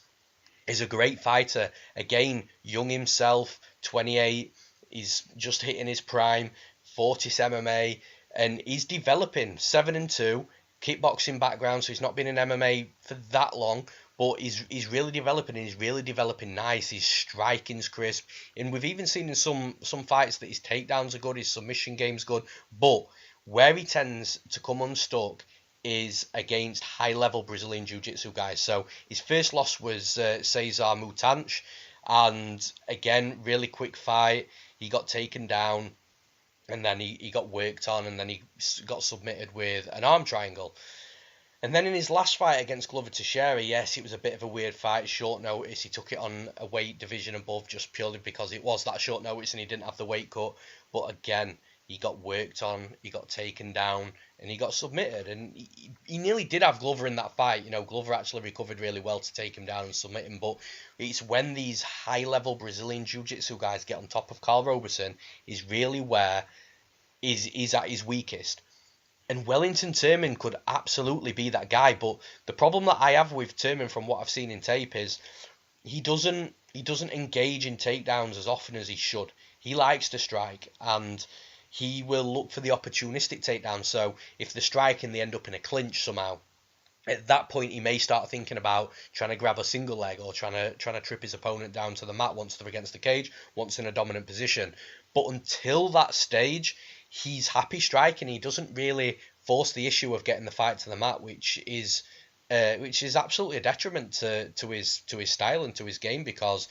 a great fighter. Again, young himself, 28. He's just hitting his prime, 40s MMA, and he's developing 7-2, kickboxing background, so he's not been in MMA for that long. But he's really developing, and he's really developing nice. His striking's crisp, and we've even seen in some fights that his takedowns are good, his submission game's good. But where he tends to come unstuck is against high-level Brazilian Jiu-Jitsu guys. So his first loss was Cezar Mutanch, and again, really quick fight. He got taken down, and then he got worked on, and then he got submitted with an arm triangle. And then in his last fight against Glover Teixeira, yes, it was a bit of a weird fight, short notice. He took it on a weight division above just purely because it was that short notice and he didn't have the weight cut. But again, he got worked on, he got taken down, and he got submitted. And he nearly did have Glover in that fight. Glover actually recovered really well to take him down and submit him. But it's when these high-level Brazilian Jiu-Jitsu guys get on top of Karl Roberson is really where he's at his weakest. And Wellington Turman could absolutely be that guy, but the problem that I have with Turman from what I've seen in tape is he doesn't engage in takedowns as often as he should. He likes to strike, and he will look for the opportunistic takedown. So if the strike and they end up in a clinch somehow, at that point he may start thinking about trying to grab a single leg or trying to trip his opponent down to the mat once they're against the cage, once in a dominant position. But until that stage, he's happy striking. He doesn't really force the issue of getting the fight to the mat, which is absolutely a detriment to his style and to his game, because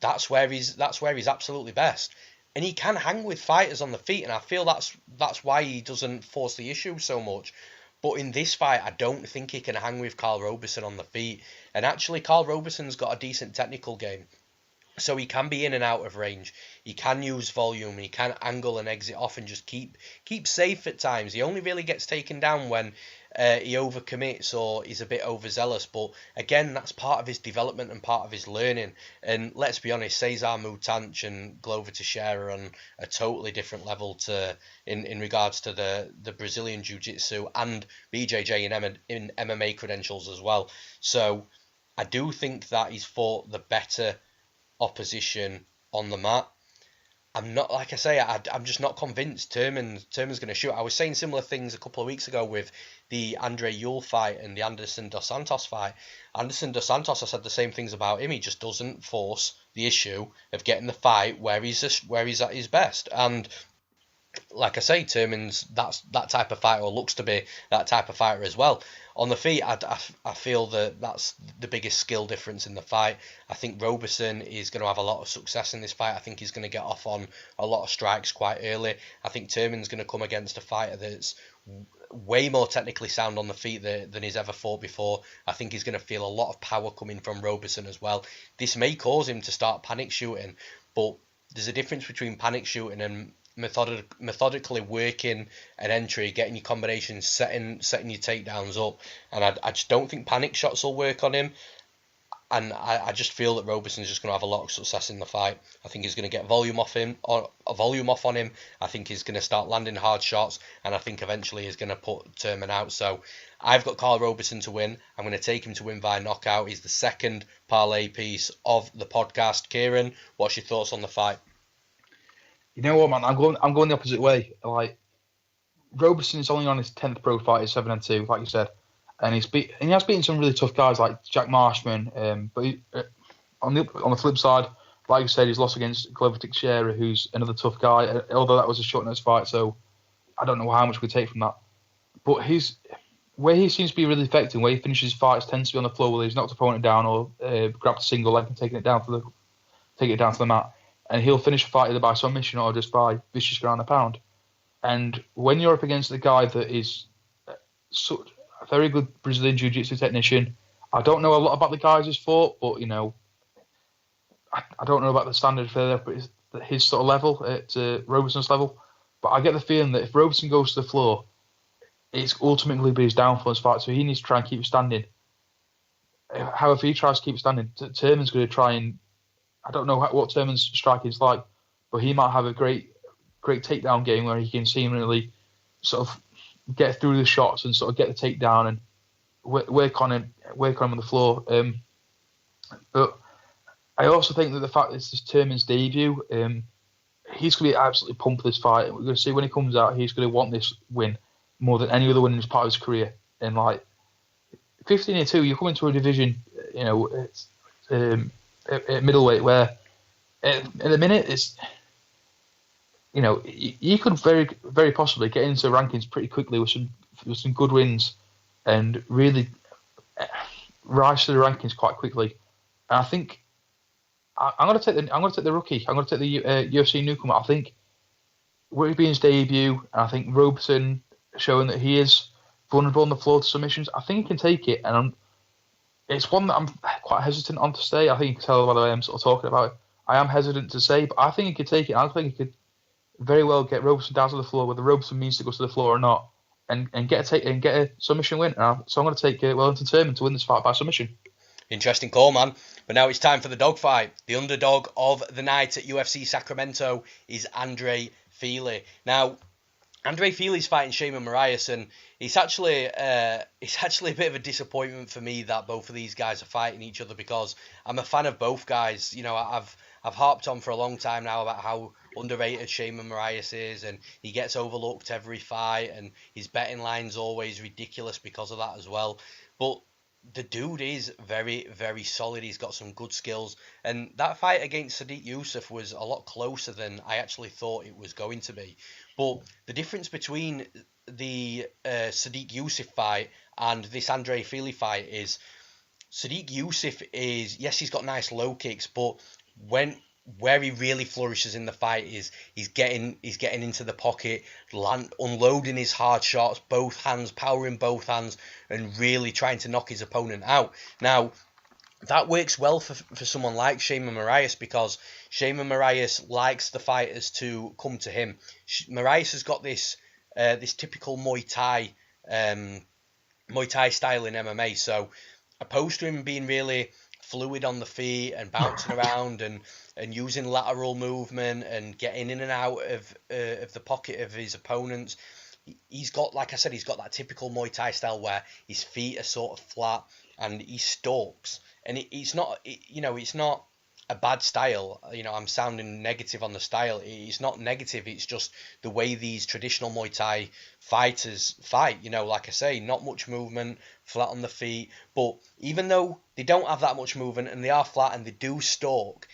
that's where he's absolutely best. And he can hang with fighters on the feet, and I feel that's why he doesn't force the issue so much. But in this fight, I don't think he can hang with Karl Roberson on the feet. And actually, Karl Roberson's got a decent technical game. So he can be in and out of range. He can use volume. He can angle and exit off and just keep safe at times. He only really gets taken down when he overcommits or he's a bit overzealous. But again, that's part of his development and part of his learning. And let's be honest, Cezar Mutanch and Glover Teixeira are on a totally different level to in regards to the Brazilian Jiu-Jitsu and BJJ in MMA credentials as well. So I do think that he's fought the better opposition on the mat. I'm not, like I say, I'm just not convinced Turman's going to shoot. I was saying similar things a couple of weeks ago with the Andre Ewell fight and the Anderson Dos Santos fight. Anderson Dos Santos, I said the same things about him. He just doesn't force the issue of getting the fight where he's at his best. And like I say, Turman's that type of fighter, or looks to be that type of fighter as well. On the feet, I feel that that's the biggest skill difference in the fight. I think Roberson is going to have a lot of success in this fight. I think he's going to get off on a lot of strikes quite early. I think Turman's going to come against a fighter that's way more technically sound on the feet than he's ever fought before. I think he's going to feel a lot of power coming from Roberson as well. This may cause him to start panic shooting, but there's a difference between panic shooting and methodically working an entry, getting your combinations, setting your takedowns up. And I just don't think panic shots will work on him. And I just feel that Robeson's just going to have a lot of success in the fight. I think he's going to get volume off on him. I think he's going to start landing hard shots, and I think eventually he's going to put Turman out. So I've got Karl Roberson to win. I'm going to take him to win via knockout. He's the second parlay piece of the podcast. Kieran, what's your thoughts on the fight? You know what, man? I'm going the opposite way. Like, Roberson is only on his 10th pro fight. He's 7-2, like you said, and he has beaten some really tough guys like Jack Marshman. But on the flip side, like you said, he's lost against Glover Teixeira, who's another tough guy. Although that was a short notice fight, so I don't know how much we take from that. But where he seems to be really effective, where he finishes fights, tends to be on the floor where he's knocked his opponent down or grabbed a single leg and taken it down to the mat. And he'll finish a fight either by submission or just by vicious ground and pound. And when you're up against a guy that is a very good Brazilian Jiu-Jitsu technician, I don't know a lot about the guys he's fought, but, you know, I don't know about the standard for his sort of level, at Roberson's level. But I get the feeling that if Roberson goes to the floor, it's ultimately be his downfall in his fight, so he needs to try and keep standing. However, if he tries to keep standing, Turman's going to try and... I don't know what Turman's striking is like, but he might have a great takedown game where he can seemingly sort of get through the shots and sort of get the takedown and work on him on the floor. But I also think that the fact that this is Turman's debut, he's going to be absolutely pumped for this fight. We're going to see when he comes out, he's going to want this win more than any other win in his part of his career. And like 15-2, you come into a division, you know, it's, at middleweight, where at the minute it's, you know, you could very, very possibly get into rankings pretty quickly with some good wins and really rise to the rankings quite quickly. And I think I'm going to take the rookie. I'm going to take the UFC newcomer. I think with being his debut, and I think Roberson showing that he is vulnerable on the floor to submissions, I think he can take it. And it's one that I'm quite hesitant on to say. I think you can tell by the way I'm sort of talking about it. I am hesitant to say, but I think he could take it. I think he could very well get Roberson down to the floor, whether Roberson means to go to the floor or not, and get a submission win. So I'm going to take Wellington Turman to win this fight by submission. Interesting call, man. But now it's time for the dogfight. The underdog of the night at UFC Sacramento is Andre Fili. Now, Andre Fili's fighting Sheymon Moraes, and it's actually a bit of a disappointment for me that both of these guys are fighting each other, because I'm a fan of both guys. You know, I've harped on for a long time now about how underrated Sheymon Moraes is, and he gets overlooked every fight, and his betting line's always ridiculous because of that as well. But the dude is very, very solid. He's got some good skills. And that fight against Sadiq Youssef was a lot closer than I actually thought it was going to be. But the difference between the Sadiq Youssef fight and this Andre Fili fight is Sadiq Youssef is, yes, he's got nice low kicks, but when where he really flourishes in the fight is he's getting into the pocket, unloading his hard shots, both hands, powering both hands, and really trying to knock his opponent out. Now, that works well for someone like Sheymon Moraes, because Sheymon Moraes likes the fighters to come to him. Moraes has got this typical Muay Thai style in MMA. So opposed to him being really fluid on the feet and bouncing around and using lateral movement and getting in and out of the pocket of his opponents, he's got, like I said, he's got that typical Muay Thai style where his feet are sort of flat and he stalks. And it's not a bad style. I'm sounding negative on the style. It's not negative. It's just the way these traditional Muay Thai fighters fight. Like I say, not much movement, flat on the feet. But even though they don't have that much movement and they are flat and they do stalk,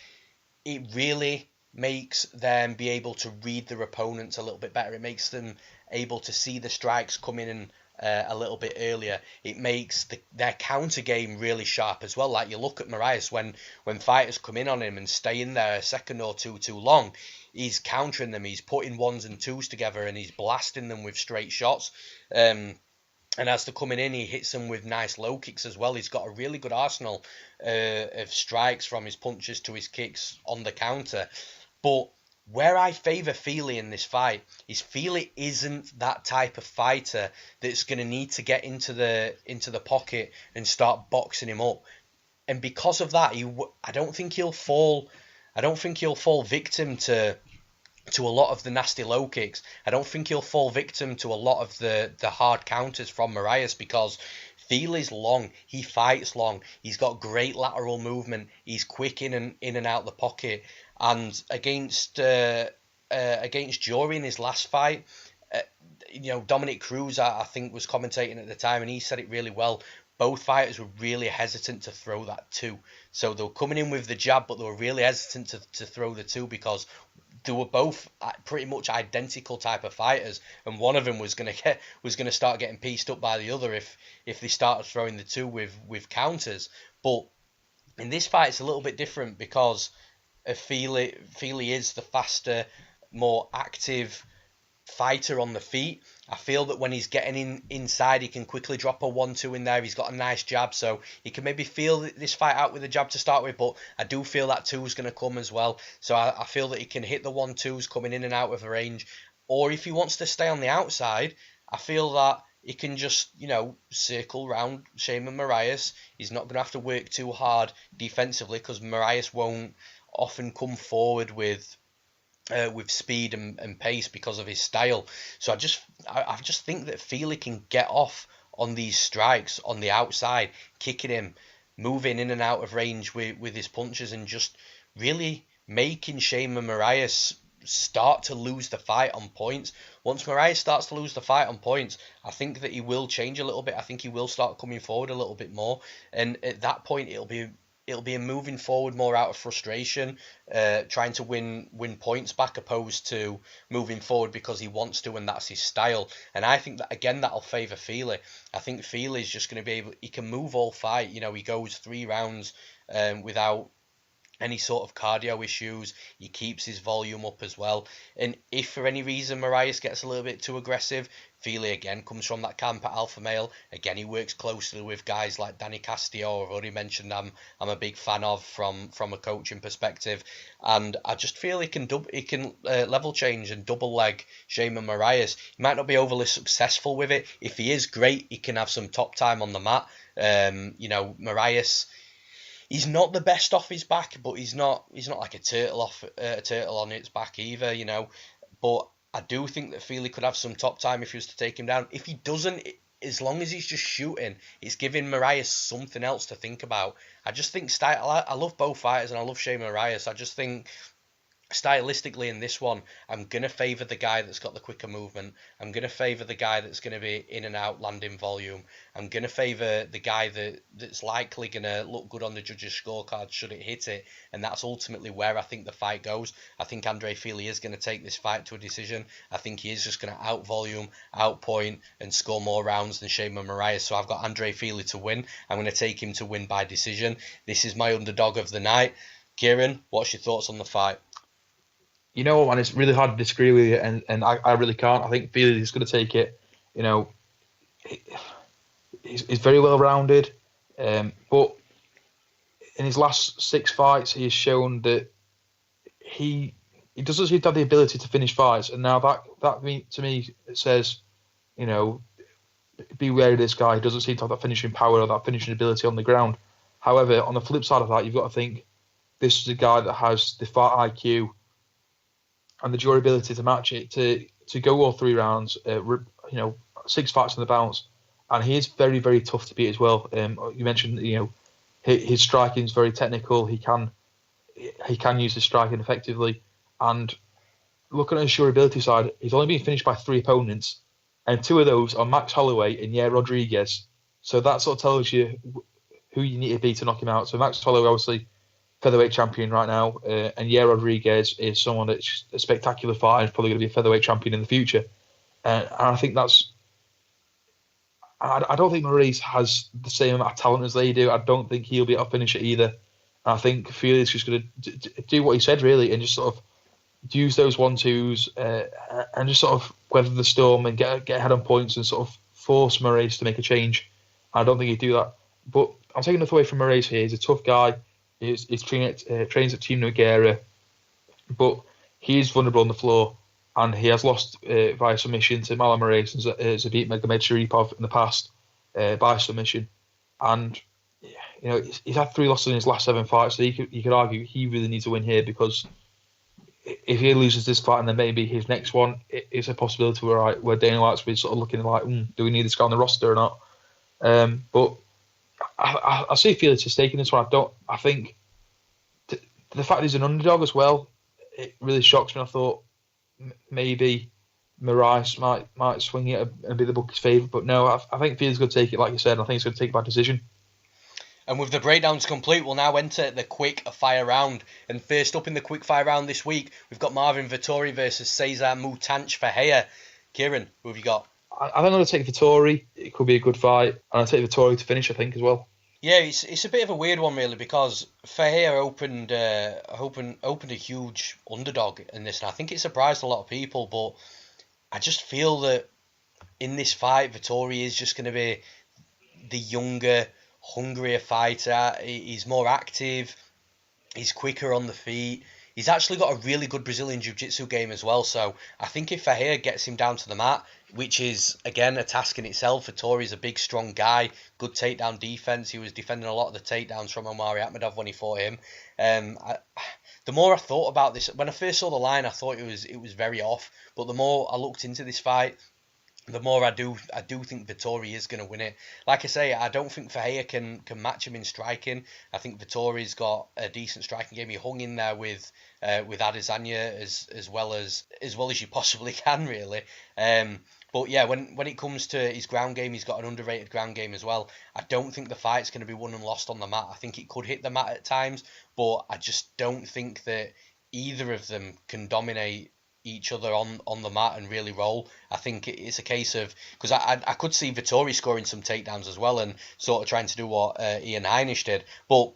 it really makes them be able to read their opponents a little bit better. It makes them able to see the strikes coming in a little bit earlier. It makes their counter game really sharp as well. Like, you look at Moraes, when fighters come in on him and stay in there a second or two too long, he's countering them, he's putting ones and twos together, and he's blasting them with straight shots. And as they're coming in, he hits them with nice low kicks as well. He's got a really good arsenal of strikes, from his punches to his kicks on the counter. But where I favour Fili in this fight is Fili isn't that type of fighter that's going to need to get into the pocket and start boxing him up. And because of that, I don't think he'll fall victim to a lot of the nasty low kicks. I don't think he'll fall victim to a lot of the hard counters from Moraes, because Fili's long, he fights long, he's got great lateral movement, he's quick in and out the pocket. And against Jory in his last fight, Dominic Cruz, I think, was commentating at the time, and he said it really well. Both fighters were really hesitant to throw that two. So they were coming in with the jab, but they were really hesitant to throw the two, because they were both pretty much identical type of fighters, and one of them was gonna start getting pieced up by the other if they started throwing the two with counters. But in this fight, it's a little bit different, because Fili is the faster, more active fighter on the feet. I feel that when he's getting inside, he can quickly drop a 1-2 in there. He's got a nice jab, so he can maybe feel this fight out with a jab to start with, but I do feel that 2 is going to come as well. So I feel that he can hit the 1-2s coming in and out of range. Or if he wants to stay on the outside, I feel that he can just, circle round Sheymon Moraes. He's not going to have to work too hard defensively, because Moraes won't often come forward with speed and pace because of his style. So I just think that Fili can get off on these strikes on the outside, kicking him, moving in and out of range with his punches, and just really making Sheymon Moraes start to lose the fight on points. Once Moraes starts to lose the fight on points, I think that he will change a little bit. I think he will start coming forward a little bit more, and at that point it'll be a moving forward more out of frustration, trying to win points back, opposed to moving forward because he wants to and that's his style. And I think that, again, that'll favour Fili. I think Fili is just going to be able, he can move all fight. He goes 3 rounds without any sort of cardio issues. He keeps his volume up as well. And if for any reason Moraes gets a little bit too aggressive, Fili again comes from that camp at alpha male. Again, he works closely with guys like Danny Castillo. I've already mentioned I'm a big fan of from a coaching perspective, and I just feel he can level change and double leg Sheymon Moraes. He might not be overly successful with it. If he is great, he can have some top time on the mat. Moraes, he's not the best off his back, but he's not like a turtle on its back either, But I do think that Fili could have some top time if he was to take him down. If he doesn't, as long as he's just shooting, it's giving Moraes something else to think about. I just think I love both fighters and I love Sheymon Moraes. I just think stylistically in this one, I'm going to favour the guy that's got the quicker movement. I'm going to favour the guy that's going to be in and out landing volume. I'm going to favour the guy that's likely going to look good on the judges' scorecard should it hit it. And that's ultimately where I think the fight goes. I think Andre Fili is going to take this fight to a decision. I think he is just going to out volume, out point, and score more rounds than Sheymon Moraes. So I've got Andre Fili to win. I'm going to take him to win by decision. This is my underdog of the night. Kieran, what's your thoughts on the fight? You know what, man, it's really hard to disagree with you, and I really can't. I think Fili is going to take it. You know, he's very well rounded, but in his last 6 fights, he has shown that he doesn't seem to have the ability to finish fights, and now that to me says, you know, be wary of this guy. He doesn't seem to have that finishing power or that finishing ability on the ground. However, on the flip side of that, you've got to think this is a guy that has the fight IQ and the durability to match it, to go all 3 rounds, 6 fights on the bounce, and he is very, very tough to beat as well. You mentioned, you know, his striking is very technical. He can use his striking effectively, and looking at his durability side, he's only been finished by 3 opponents, and 2 of those are Max Holloway and Yair Rodriguez. So that sort of tells you who you need to be to knock him out. So Max Holloway, obviously featherweight champion right now, and Yair Rodriguez is someone that's a spectacular fighter. He's probably going to be a featherweight champion in the future, and I think that's. I don't think Moraes has the same amount of talent as they do. I don't think he'll be able to finish it either. I think Fili is just going to do what he said, really, and just sort of use those 1-2s and just sort of weather the storm and get ahead on points and sort of force Moraes to make a change. I don't think he'd do that. But I'm taking nothing away from Moraes here. He's a tough guy. He's trains at Team Nogueira, but he is vulnerable on the floor, and he has lost via submission to Marlon Moraes and Zabit Magomedsharipov in the past by submission. And you know, he's had 3 losses in his last 7 fights, so you could argue he really needs to win here, because if he loses this fight and then maybe his next one, it's a possibility where Dana White's been sort of looking like, do we need this guy on the roster or not? But I see Felix is taking this one. I think the fact he's an underdog as well, it really shocks me. I thought maybe Moraes might swing it and be the book's favourite, but no, I think Felix is going to take it, like you said. I think he's going to take it by decision. And with the breakdowns complete, we'll now enter the quick fire round. And first up in the quick fire round this week, we've got Marvin Vettori versus Cezar Mutanch Ferreira. Kieran, who have you got? I think I'm going to take Vettori. It could be a good fight, and I'll take Vettori to finish, I think, as well. Yeah, it's a bit of a weird one, really, because Ferreira opened a huge underdog in this, and I think it surprised a lot of people. But I just feel that in this fight, Vettori is just going to be the younger, hungrier fighter. He's more active. He's quicker on the feet. He's actually got a really good Brazilian Jiu-Jitsu game as well. So I think if Ferreira gets him down to the mat, which is, again, a task in itself, Vettori's a big, strong guy, good takedown defense. He was defending a lot of the takedowns from Omari Akhmedov when he fought him. The more I thought about this, when I first saw the line, I thought it was very off. But the more I looked into this fight, the more I do think Vettori is going to win it. Like I say, I don't think Ferreira can match him in striking. I think Vettori's got a decent striking game. He hung in there with Adesanya as well as you possibly can, really. But yeah, when it comes to his ground game, he's got an underrated ground game as well. I don't think the fight's going to be won and lost on the mat. I think it could hit the mat at times, but I just don't think that either of them can dominate each other on the mat and really roll. I think it's a case of, because I could see Vettori scoring some takedowns as well and sort of trying to do what Ian Heinisch did. But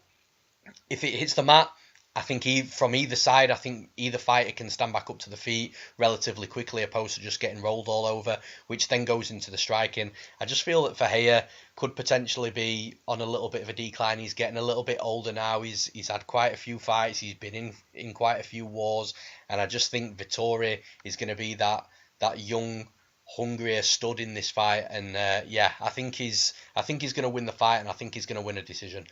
if it hits the mat, I think from either side, I think either fighter can stand back up to the feet relatively quickly, opposed to just getting rolled all over, which then goes into the striking. I just feel that Ferreira could potentially be on a little bit of a decline. He's getting a little bit older now. He's had quite a few fights. He's been in quite a few wars, and I just think Vettori is going to be that young, hungrier stud in this fight. And I think he's going to win the fight, and I think he's going to win a decision.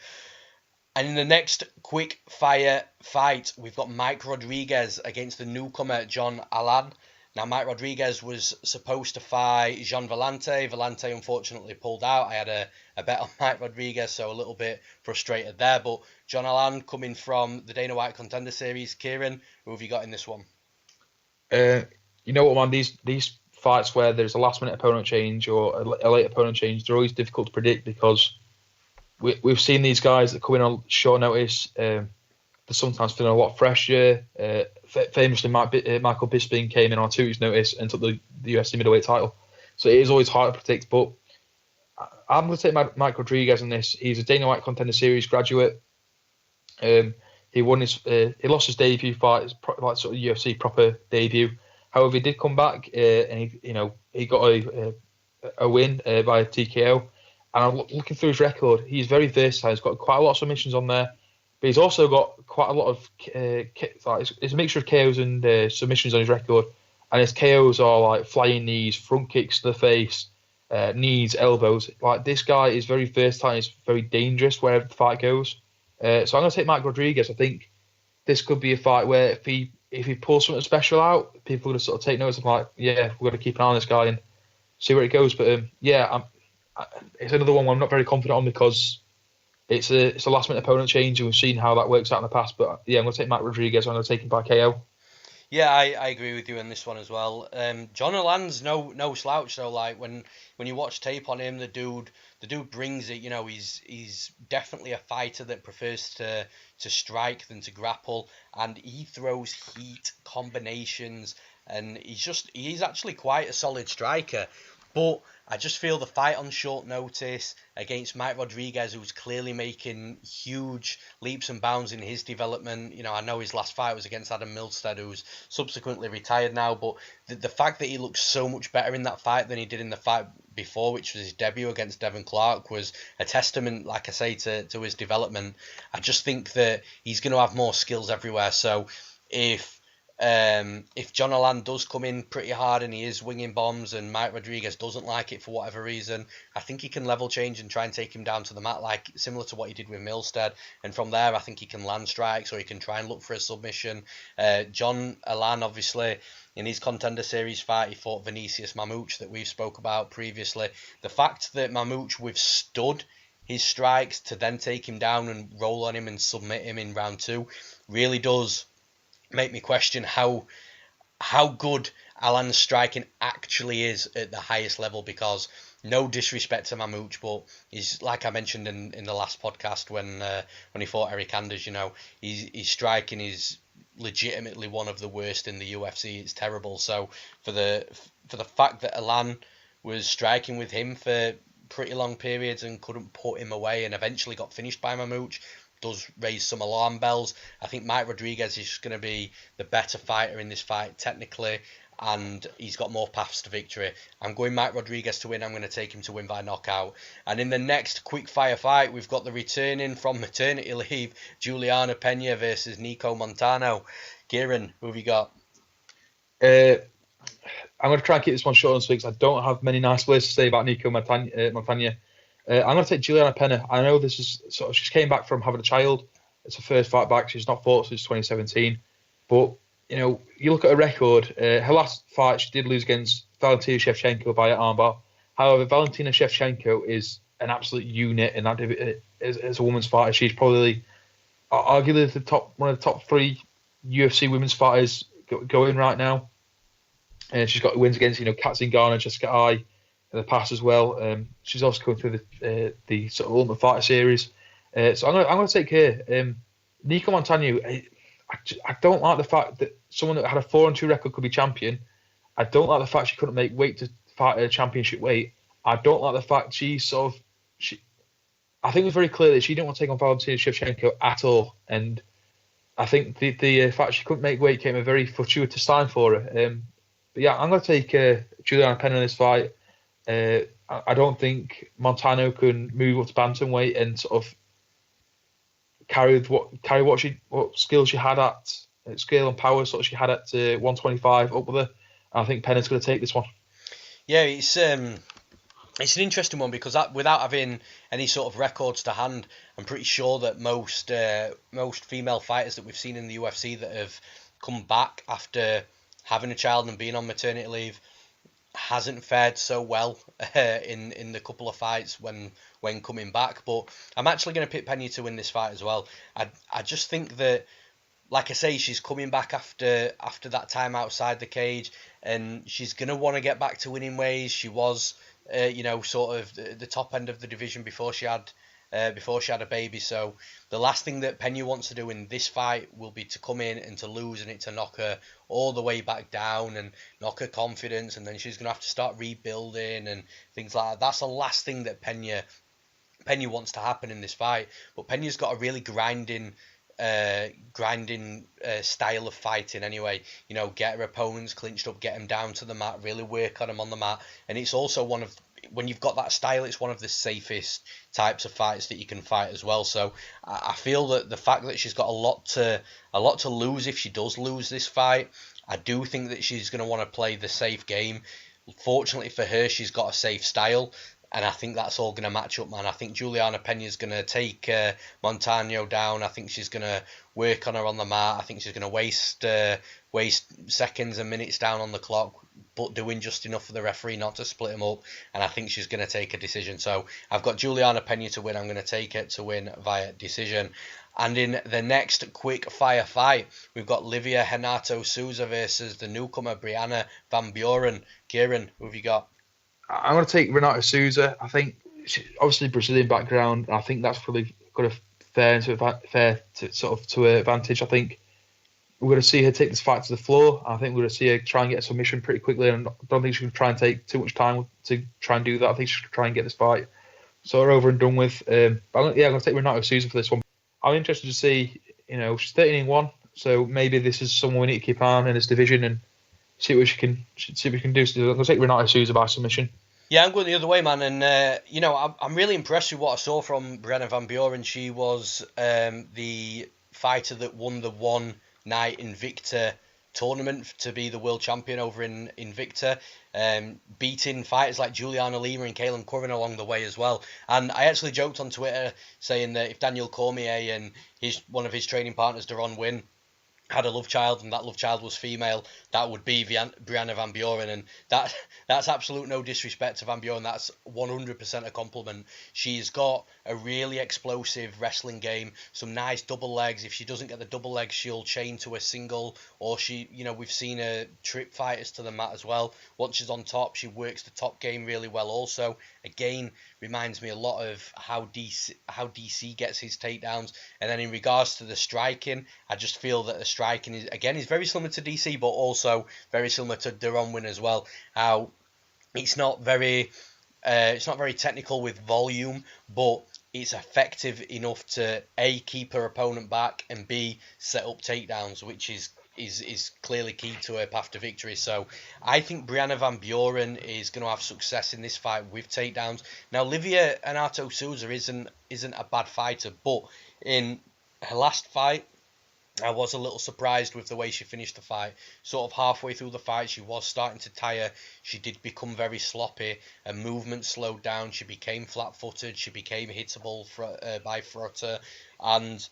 And in the next quick fire fight, we've got Mike Rodriguez against the newcomer John Allan. Now, Mike Rodriguez was supposed to fight Jean Vellante. Vellante unfortunately pulled out. I had a bet on Mike Rodriguez, so a little bit frustrated there. But John Allan coming from the Dana White Contender Series. Kieran, who have you got in this one? You know what, man? These fights where there's a last-minute opponent change or a late opponent change, they're always difficult to predict, because we've seen these guys that come in on short notice. They're sometimes feeling a lot fresher. Famously, Michael Bisping came in on 2 weeks' notice and took the UFC middleweight title. So it is always hard to predict. But I'm going to take Mike Rodriguez in this. He's a Dana White Contender Series graduate. He he lost his debut fight, like sort of UFC proper debut. However, he did come back and he got a win by TKO. And I'm looking through his record. He's very versatile. He's got quite a lot of submissions on there, but he's also got quite a lot of it's a mixture of KOs and submissions on his record. And his KOs are like flying knees, front kicks to the face, knees, elbows. Like, this guy is very versatile. And he's very dangerous wherever the fight goes. So I'm going to take Mike Rodriguez. I think this could be a fight where if he pulls something special out, people are going to sort of take notice of, like, yeah, we're going to keep an eye on this guy and see where it goes. But it's another one where I'm not very confident on, because it's a last minute opponent change, and we've seen how that works out in the past. But yeah, I'm going to take Mike Rodriguez. I'm going to take him by KO. Yeah, I agree with you on this one as well. John Allan's no slouch though. Like, when you watch tape on him, the dude brings it. He's definitely a fighter that prefers to strike than to grapple, and he throws heat combinations, and he's actually quite a solid striker. But I just feel the fight on short notice against Mike Rodriguez, who's clearly making huge leaps and bounds in his development. I know his last fight was against Adam Milstead, who's subsequently retired now, but the fact that he looks so much better in that fight than he did in the fight before, which was his debut against Devin Clark, was a testament, like I say, to his development. I just think that he's going to have more skills everywhere. So if John Allan does come in pretty hard and he is winging bombs, and Mike Rodriguez doesn't like it for whatever reason, I think he can level change and try and take him down to the mat, like similar to what he did with Milstead. And from there, I think he can land strikes, or he can try and look for a submission. John Allan, obviously, in his Contender Series fight, he fought Vinicius Mamouche that we've spoke about previously. The fact that Mamouche withstood his strikes to then take him down and roll on him and submit him in round 2 really does make me question how good Allan's striking actually is at the highest level, because no disrespect to Mamouche, but he's, like I mentioned in the last podcast when he fought Eric Anders, his striking is legitimately one of the worst in the UFC. It's terrible. So for the fact that Allan was striking with him for pretty long periods and couldn't put him away, and eventually got finished by Mamouche, does raise some alarm bells. I think Mike Rodriguez is going to be the better fighter in this fight technically, and he's got more paths to victory. I'm going Mike Rodriguez to win. I'm going to take him to win by knockout. And in the next quick fire fight, we've got the returning from maternity leave Julianna Pena versus Nicco Montano. Kieran, who have you got? I'm going to try and keep this one short and sweet, because I don't have many nice words to say about Nicco Montano. I'm going to take Julianna Pena. I know this is sort of, she came back from having a child. It's her first fight back. She's not fought since 2017. But, you look at her record. Her last fight, she did lose against Valentina Shevchenko by an armbar. However, Valentina Shevchenko is an absolute unit in that as a women's fighter. She's probably arguably one of the top 3 UFC women's fighters going right now. And she's got wins against, Kat Zingano, Jessica Ai in the past as well. She's also going through the sort of Ultimate Fighter series. So I'm going to take her. Nicco Montano, I don't like the fact that someone that had a 4-2 record could be champion. I don't like the fact she couldn't make weight to fight at a championship weight. I don't like the fact I think it was very clear that she didn't want to take on Valentina Shevchenko at all. And I think the fact she couldn't make weight came a very fortuitous time for her. But yeah, I'm going to take Julianna Pena in this fight. I don't think Montano can move up to bantamweight and sort of carry what skills she had at scale and power sort of she had at 125 up with her. I think Pena's going to take this one. Yeah, it's an interesting one, because without having any sort of records to hand, I'm pretty sure that most female fighters that we've seen in the UFC that have come back after having a child and being on maternity leave hasn't fared so well in the couple of fights when coming back. But I'm actually going to pick Pena to win this fight as well. I just think that, like I say, she's coming back after that time outside the cage, and she's going to want to get back to winning ways. She was sort of the top end of the division before she had a baby. So the last thing that Pena wants to do in this fight will be to come in and to lose, and it to knock her all the way back down and knock her confidence, and then she's going to have to start rebuilding and things like that. That's the last thing that Pena wants to happen in this fight. But Pena's got a really grinding grinding style of fighting anyway. You know, get her opponents clinched up, get them down to the mat, really work on them on the mat. And it's also one of, when you've got that style, it's one of the safest types of fights that you can fight as well. So I feel that the fact that she's got a lot to lose if she does lose this fight, I do think that she's going to want to play the safe game. Fortunately for her, she's got a safe style, and I think that's all going to match up, man. I think Julianna Pena's going to take Montano down. I think she's going to work on her on the mat. I think she's going to waste seconds and minutes down on the clock, but doing just enough for the referee not to split them up. And I think she's going to take a decision. So I've got Julianna Pena to win. I'm going to take it to win via decision. And in the next quick fire fight, we've got Livia Renato Souza versus the newcomer Brianna Van Buren. Kieran, who have you got? I'm going to take Renata Souza. I think, obviously, Brazilian background. I think that's probably got a fair to her advantage. I think we're going to see her take this fight to the floor. I think we're going to see her try and get a submission pretty quickly. And I don't think she's going to try and take too much time to try and do that. I think she's going to try and get this fight sort of over and done with. But I'm going to take Renata Souza for this one. I'm interested to see, she's 13-1, so maybe this is someone we need to keep on in this division and see what she can do. So I'm going to take Renata Souza by submission. Yeah, I'm going the other way, man. And, I'm really impressed with what I saw from Brianna Van Buren. She was the fighter that won the one night Invicta tournament to be the world champion over in Invicta, beating fighters like Julianna Lima and Kaelin Curran along the way as well. And I actually joked on Twitter saying that if Daniel Cormier and one of his training partners, Darren Wynn, had a love child and that love child was female, that would be Brianna Van Buren. And that's absolute no disrespect to Van Buren. That's 100% a compliment. She's got a really explosive wrestling game, some nice double legs. If she doesn't get the double legs, she'll chain to a single, or we've seen her trip fighters to the mat as well. Once she's on top, she works the top game really well also. Again, reminds me a lot of how DC gets his takedowns. And then in regards to the striking, I just feel that the striking is very similar to DC, but also very similar to Darren Wynn as well. How it's not very technical with volume, but it's effective enough to A, keep her opponent back, and B, set up takedowns, which is clearly key to her path to victory. So I think Brianna Van Buren is going to have success in this fight with takedowns. Now, Livia Renato Souza isn't a bad fighter, but in her last fight, I was a little surprised with the way she finished the fight. Sort of halfway through the fight, she was starting to tire. She did become very sloppy. Her movement slowed down. She became flat-footed. She became hittable by Ferreira. And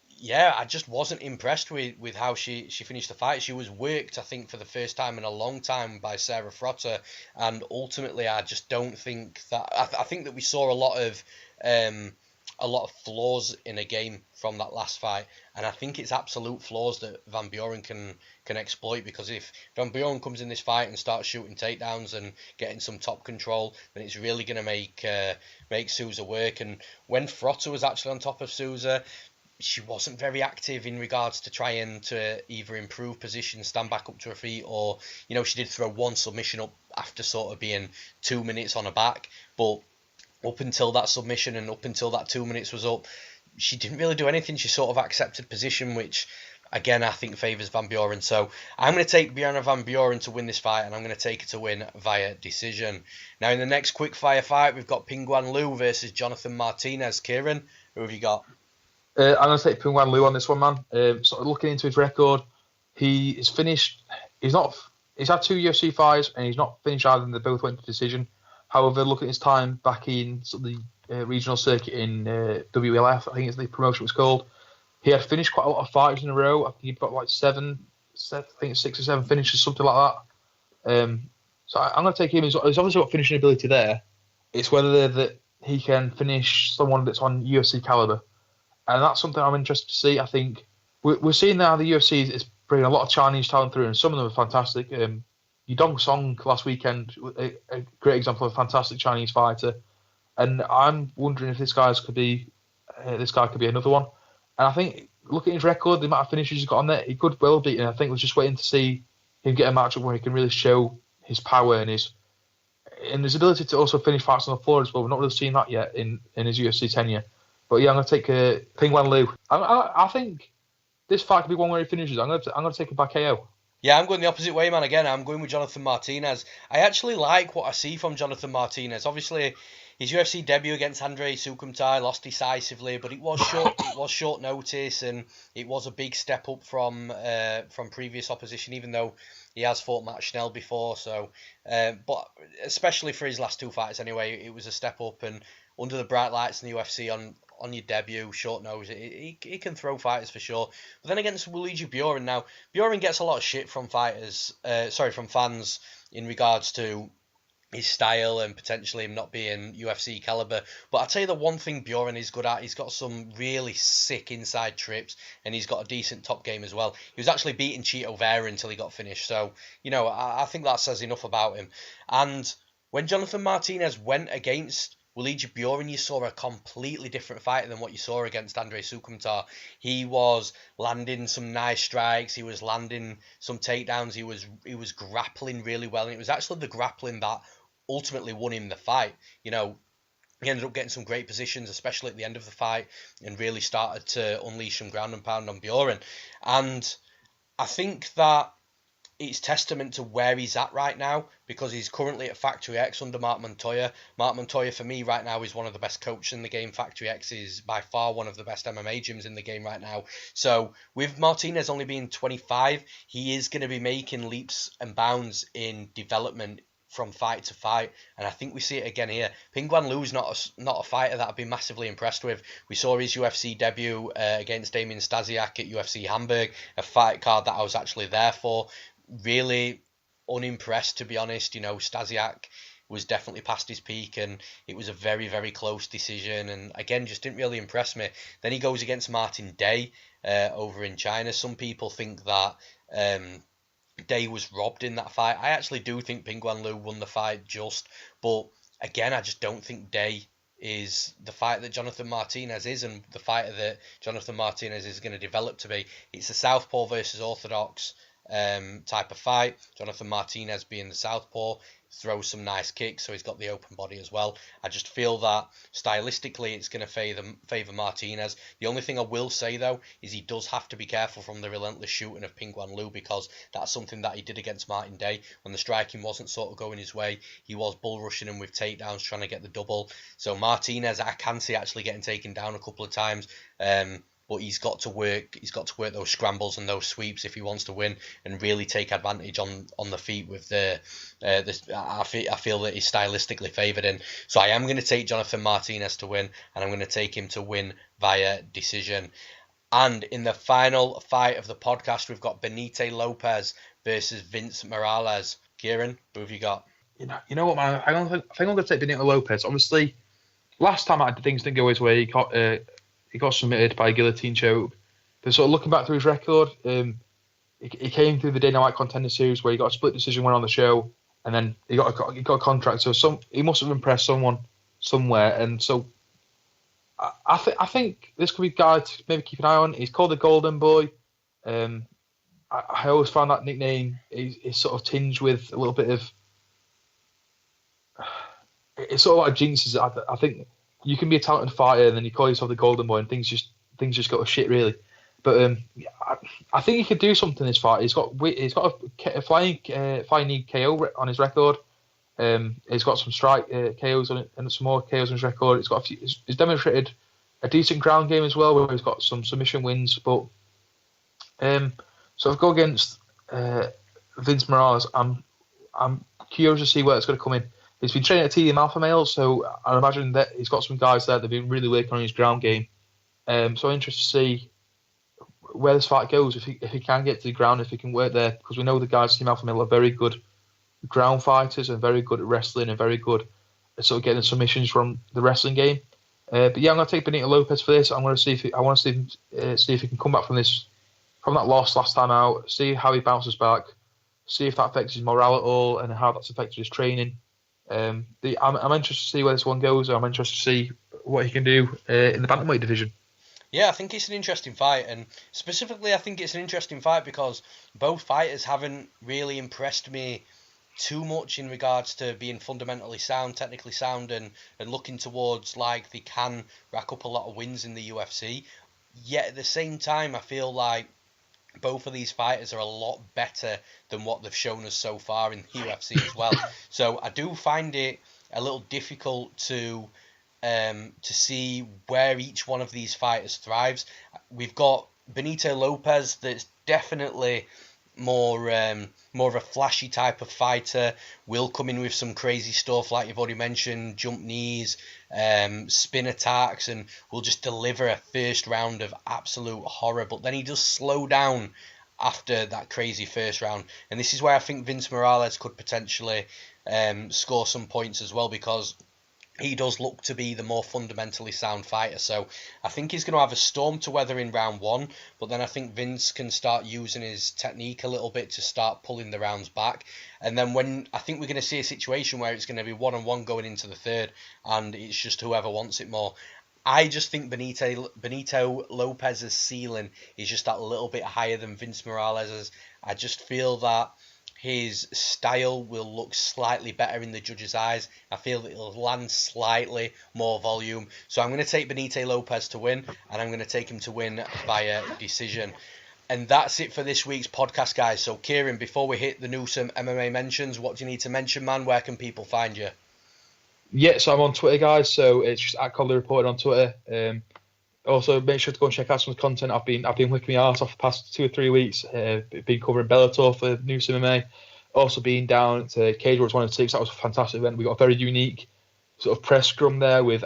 yeah, I just wasn't impressed with how she finished the fight. She was worked, I think, for the first time in a long time by Sarah Ferreira. And ultimately, I just don't think that... I think that we saw a lot of flaws in a game from that last fight, and I think it's absolute flaws that Van Buren can exploit, because if Van Buren comes in this fight and starts shooting takedowns and getting some top control, then it's really going to make Souza work. And when Ferreira was actually on top of Souza, she wasn't very active in regards to trying to either improve position, stand back up to her feet, or she did throw one submission up after sort of being 2 minutes on her back, but up until that submission and up until that 2 minutes was up, she didn't really do anything. She sort of accepted position, which, again, I think favours Van Buren. So I'm going to take Brianna Van Buren to win this fight, and I'm going to take her to win via decision. Now, in the next quick-fire fight, we've got Pingguan Liu versus Jonathan Martinez. Kieran, who have you got? I'm going to take Pingguan Liu on this one, man. Sort of looking into his record, he's finished... He's had 2 UFC fights, and he's not finished either, and they both went to decision. However, look at his time back in sort of the regional circuit in WLF, I think it's the promotion was called. He had finished quite a lot of fights in a row. I think he'd got like 6 or 7 finishes, something like that. So I'm going to take him. He's obviously got finishing ability there. It's whether that he can finish someone that's on UFC caliber. And that's something I'm interested to see. I think we're seeing now the UFC is bringing a lot of Chinese talent through, and some of them are fantastic. Yudong Song last weekend, a great example of a fantastic Chinese fighter, and I'm wondering if this guy could be another one. And I think, looking at his record, the amount of finishes he's got on there, he could well beat. And I think we're just waiting to see him get a matchup where he can really show his power and his ability to also finish fights on the floor as well. We've not really seen that yet in his UFC tenure. But yeah, I'm going to take Pingwan Liu. I think this fight could be one where he finishes. I'm going to take it by KO. Yeah, I'm going the opposite way, man. Again, I'm going with Jonathan Martinez. I actually like what I see from Jonathan Martinez. Obviously, his UFC debut against Andrei Sukumtai lost decisively, but it was short. It was short notice, and it was a big step up from previous opposition. Even though he has fought Matt Schnell before, so but especially for his last two fights, anyway, it was a step up. And under the bright lights in the UFC on your debut, short nose, he can throw fighters for sure. But then against Luigi Bjorn, now Bjorn gets a lot of shit from from fans in regards to his style and potentially him not being UFC caliber. But I'll tell you the one thing Bjorn is good at, he's got some really sick inside trips and he's got a decent top game as well. He was actually beating Chito Vera until he got finished. So, I think that says enough about him. And when Jonathan Martinez went against Luigi Bjorn, you saw a completely different fighter than what you saw against Andrei Sukumtar. He was landing some nice strikes. He was landing some takedowns. He was grappling really well, and it was actually the grappling that ultimately won him the fight. He ended up getting some great positions, especially at the end of the fight, and really started to unleash some ground and pound on Bjorn. And I think that it's testament to where he's at right now, because he's currently at Factory X under Mark Montoya. Mark Montoya, for me, right now, is one of the best coaches in the game. Factory X is by far one of the best MMA gyms in the game right now. So with Martinez only being 25, he is going to be making leaps and bounds in development from fight to fight, and I think we see it again here. Pingwan Liu's not a fighter that I've been massively impressed with. We saw his UFC debut against Damien Stasiak at UFC Hamburg, a fight card that I was actually there for. Really unimpressed, to be honest. Stasiak was definitely past his peak, and it was a very, very close decision, and again, just didn't really impress me. Then he goes against Martin Day over in China. Some people think that Day was robbed in that fight. I actually do think Pingwan Liu won the fight but again, I just don't think Day is the fighter that Jonathan Martinez is, and the fighter that Jonathan Martinez is going to develop to be. It's a southpaw versus orthodox type of fight. Jonathan Martinez being the southpaw throws some nice kicks, so he's got the open body as well. I just feel that stylistically it's going to favour Martinez. The only thing I will say though is he does have to be careful from the relentless shooting of Pingwan Liu, because that's something that he did against Martin Day. When the striking wasn't sort of going his way, he was bull rushing him with takedowns, trying to get the double. So Martinez, I can see actually getting taken down a couple of times. But he's got to work those scrambles and those sweeps if he wants to win and really take advantage on the feet with I feel that he's stylistically favoured in. So I am going to take Jonathan Martinez to win, and I'm going to take him to win via decision. And in the final fight of the podcast, we've got Benito Lopez versus Vince Morales. Kieran, who have you got? You know what, man? I think I'm going to take Benito Lopez. Obviously, last time things didn't go his way. He got submitted by a guillotine choke. But sort of looking back through his record, he came through the Dana White Contender Series where he got a split decision win on the show, and then he got a contract. So he must have impressed someone somewhere, and so I think this could be a guy to maybe keep an eye on. He's called the Golden Boy. I always found that nickname is sort of tinged with a little bit of. It's sort of like jinxes. I think you can be a talented fighter and then you call yourself the Golden Boy and things just go to shit really. But I think he could do something in this fight. He's got a flying knee KO on his record. He's got some strike KOs on it and some more KOs on his record. He's demonstrated a decent ground game as well, where he's got some submission wins. But so if I go against Vince Morales, I'm curious to see where it's going to come in. He's been training at TDM Alpha Male, so I imagine that he's got some guys there that have been really working on his ground game. So I'm interested to see where this fight goes, if he can get to the ground, if he can work there, because we know the guys at Team Alpha Male are very good ground fighters and very good at wrestling and very good at sort of getting submissions from the wrestling game. But yeah, I'm going to take Benito Lopez for this. I want to see if he can come back from that loss last time out, see how he bounces back, see if that affects his morale at all and how that's affected his training. I'm interested to see where this one goes. I'm interested to see what he can do in the bantamweight division. Yeah, I think it's an interesting fight, and specifically I think it's an interesting fight because both fighters haven't really impressed me too much in regards to being fundamentally sound, technically sound, and looking towards like they can rack up a lot of wins in the UFC. Yet at the same time, I feel like both of these fighters are a lot better than what they've shown us so far in the UFC as well. So I do find it a little difficult to see where each one of these fighters thrives. We've got Benito Lopez, that's definitely more of a flashy type of fighter, will come in with some crazy stuff like you've already mentioned, jump knees, spin attacks, and will just deliver a first round of absolute horror. But then he does slow down after that crazy first round, and this is where I think Vince Morales could potentially score some points as well, because he does look to be the more fundamentally sound fighter. So I think he's going to have a storm to weather in round one, but then I think Vince can start using his technique a little bit to start pulling the rounds back. And then when I think we're going to see a situation where it's going to be 1-on-1 going into the third, and it's just whoever wants it more. I just think Benito Lopez's ceiling is just that little bit higher than Vince Morales's. I just feel that his style will look slightly better in the judges' eyes. I feel that he'll land slightly more volume. So I'm going to take Benito Lopez to win, and I'm going to take him to win via decision. And that's it for this week's podcast, guys. So Kieran, before we hit the Newsome MMA mentions, what do you need to mention, man? Where can people find you? Yeah, so I'm on Twitter, guys. So it's just at Codley Reported on Twitter. Also, make sure to go and check out some of the content. I've been wicking my arse off the past 2 or 3 weeks. Been covering Bellator for Newsome MMA. Also been down to Cage Warriors 106. That was a fantastic event. We got a very unique sort of press scrum there with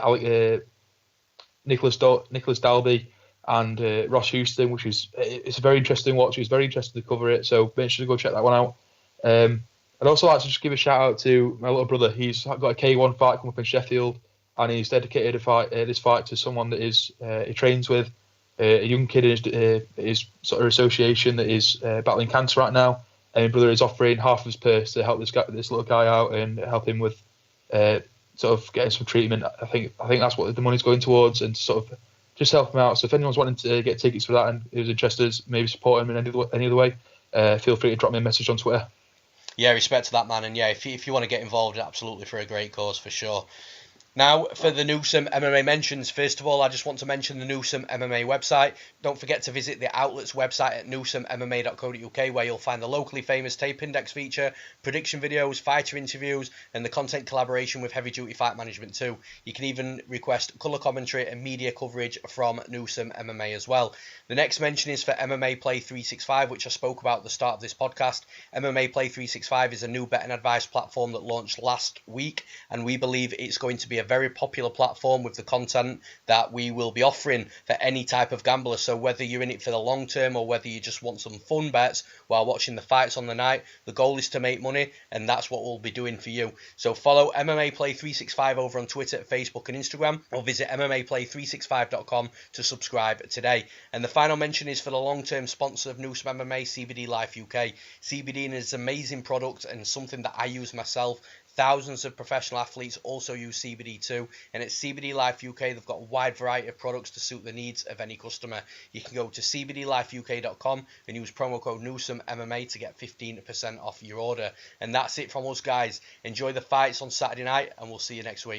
Nicholas Dalby and Ross Houston, which is it's a very interesting watch. It was very interesting to cover it. So make sure to go check that one out. I'd also like to just give a shout out to my little brother. He's got a K1 fight coming up in Sheffield, and he's dedicated this fight to someone that he trains with, a young kid in his sort of association that is battling cancer right now. And my brother is offering half of his purse to help this little guy out and help him with sort of getting some treatment. I think that's what the money's going towards, and sort of just help him out. So if anyone's wanting to get tickets for that and is interested, maybe support him in any other way, feel free to drop me a message on Twitter. Yeah, respect to that, man. And yeah, if you want to get involved, absolutely for a great cause, for sure. Now, for the Newsome MMA mentions, first of all, I just want to mention the Newsome MMA website. Don't forget to visit the outlet's website at newsomemma.co.uk, where you'll find the locally famous tape index feature, prediction videos, fighter interviews, and the content collaboration with Heavy Duty Fight Management too. You can even request colour commentary and media coverage from Newsome MMA as well. The next mention is for MMA Play 365, which I spoke about at the start of this podcast. MMA Play 365 is a new betting advice platform that launched last week, and we believe it's going to be a very popular platform with the content that we will be offering for any type of gambler. So whether you're in it for the long term or whether you just want some fun bets while watching the fights on the night, the goal is to make money, and that's what we'll be doing for you. So follow MMA Play 365 over on Twitter, Facebook and Instagram, or visit MMAplay365.com to subscribe today. And the final mention is for the long-term sponsor of Newsome MMA, CBD Life UK. CBD is an amazing product and something that I use myself. Thousands of professional athletes also use CBD too, and at CBD Life UK they've got a wide variety of products to suit the needs of any customer. You can go to cbdlifeuk.com and use promo code Newsome MMA to get 15% off your order. And that's it from us, guys. Enjoy the fights on Saturday night, and we'll see you next week.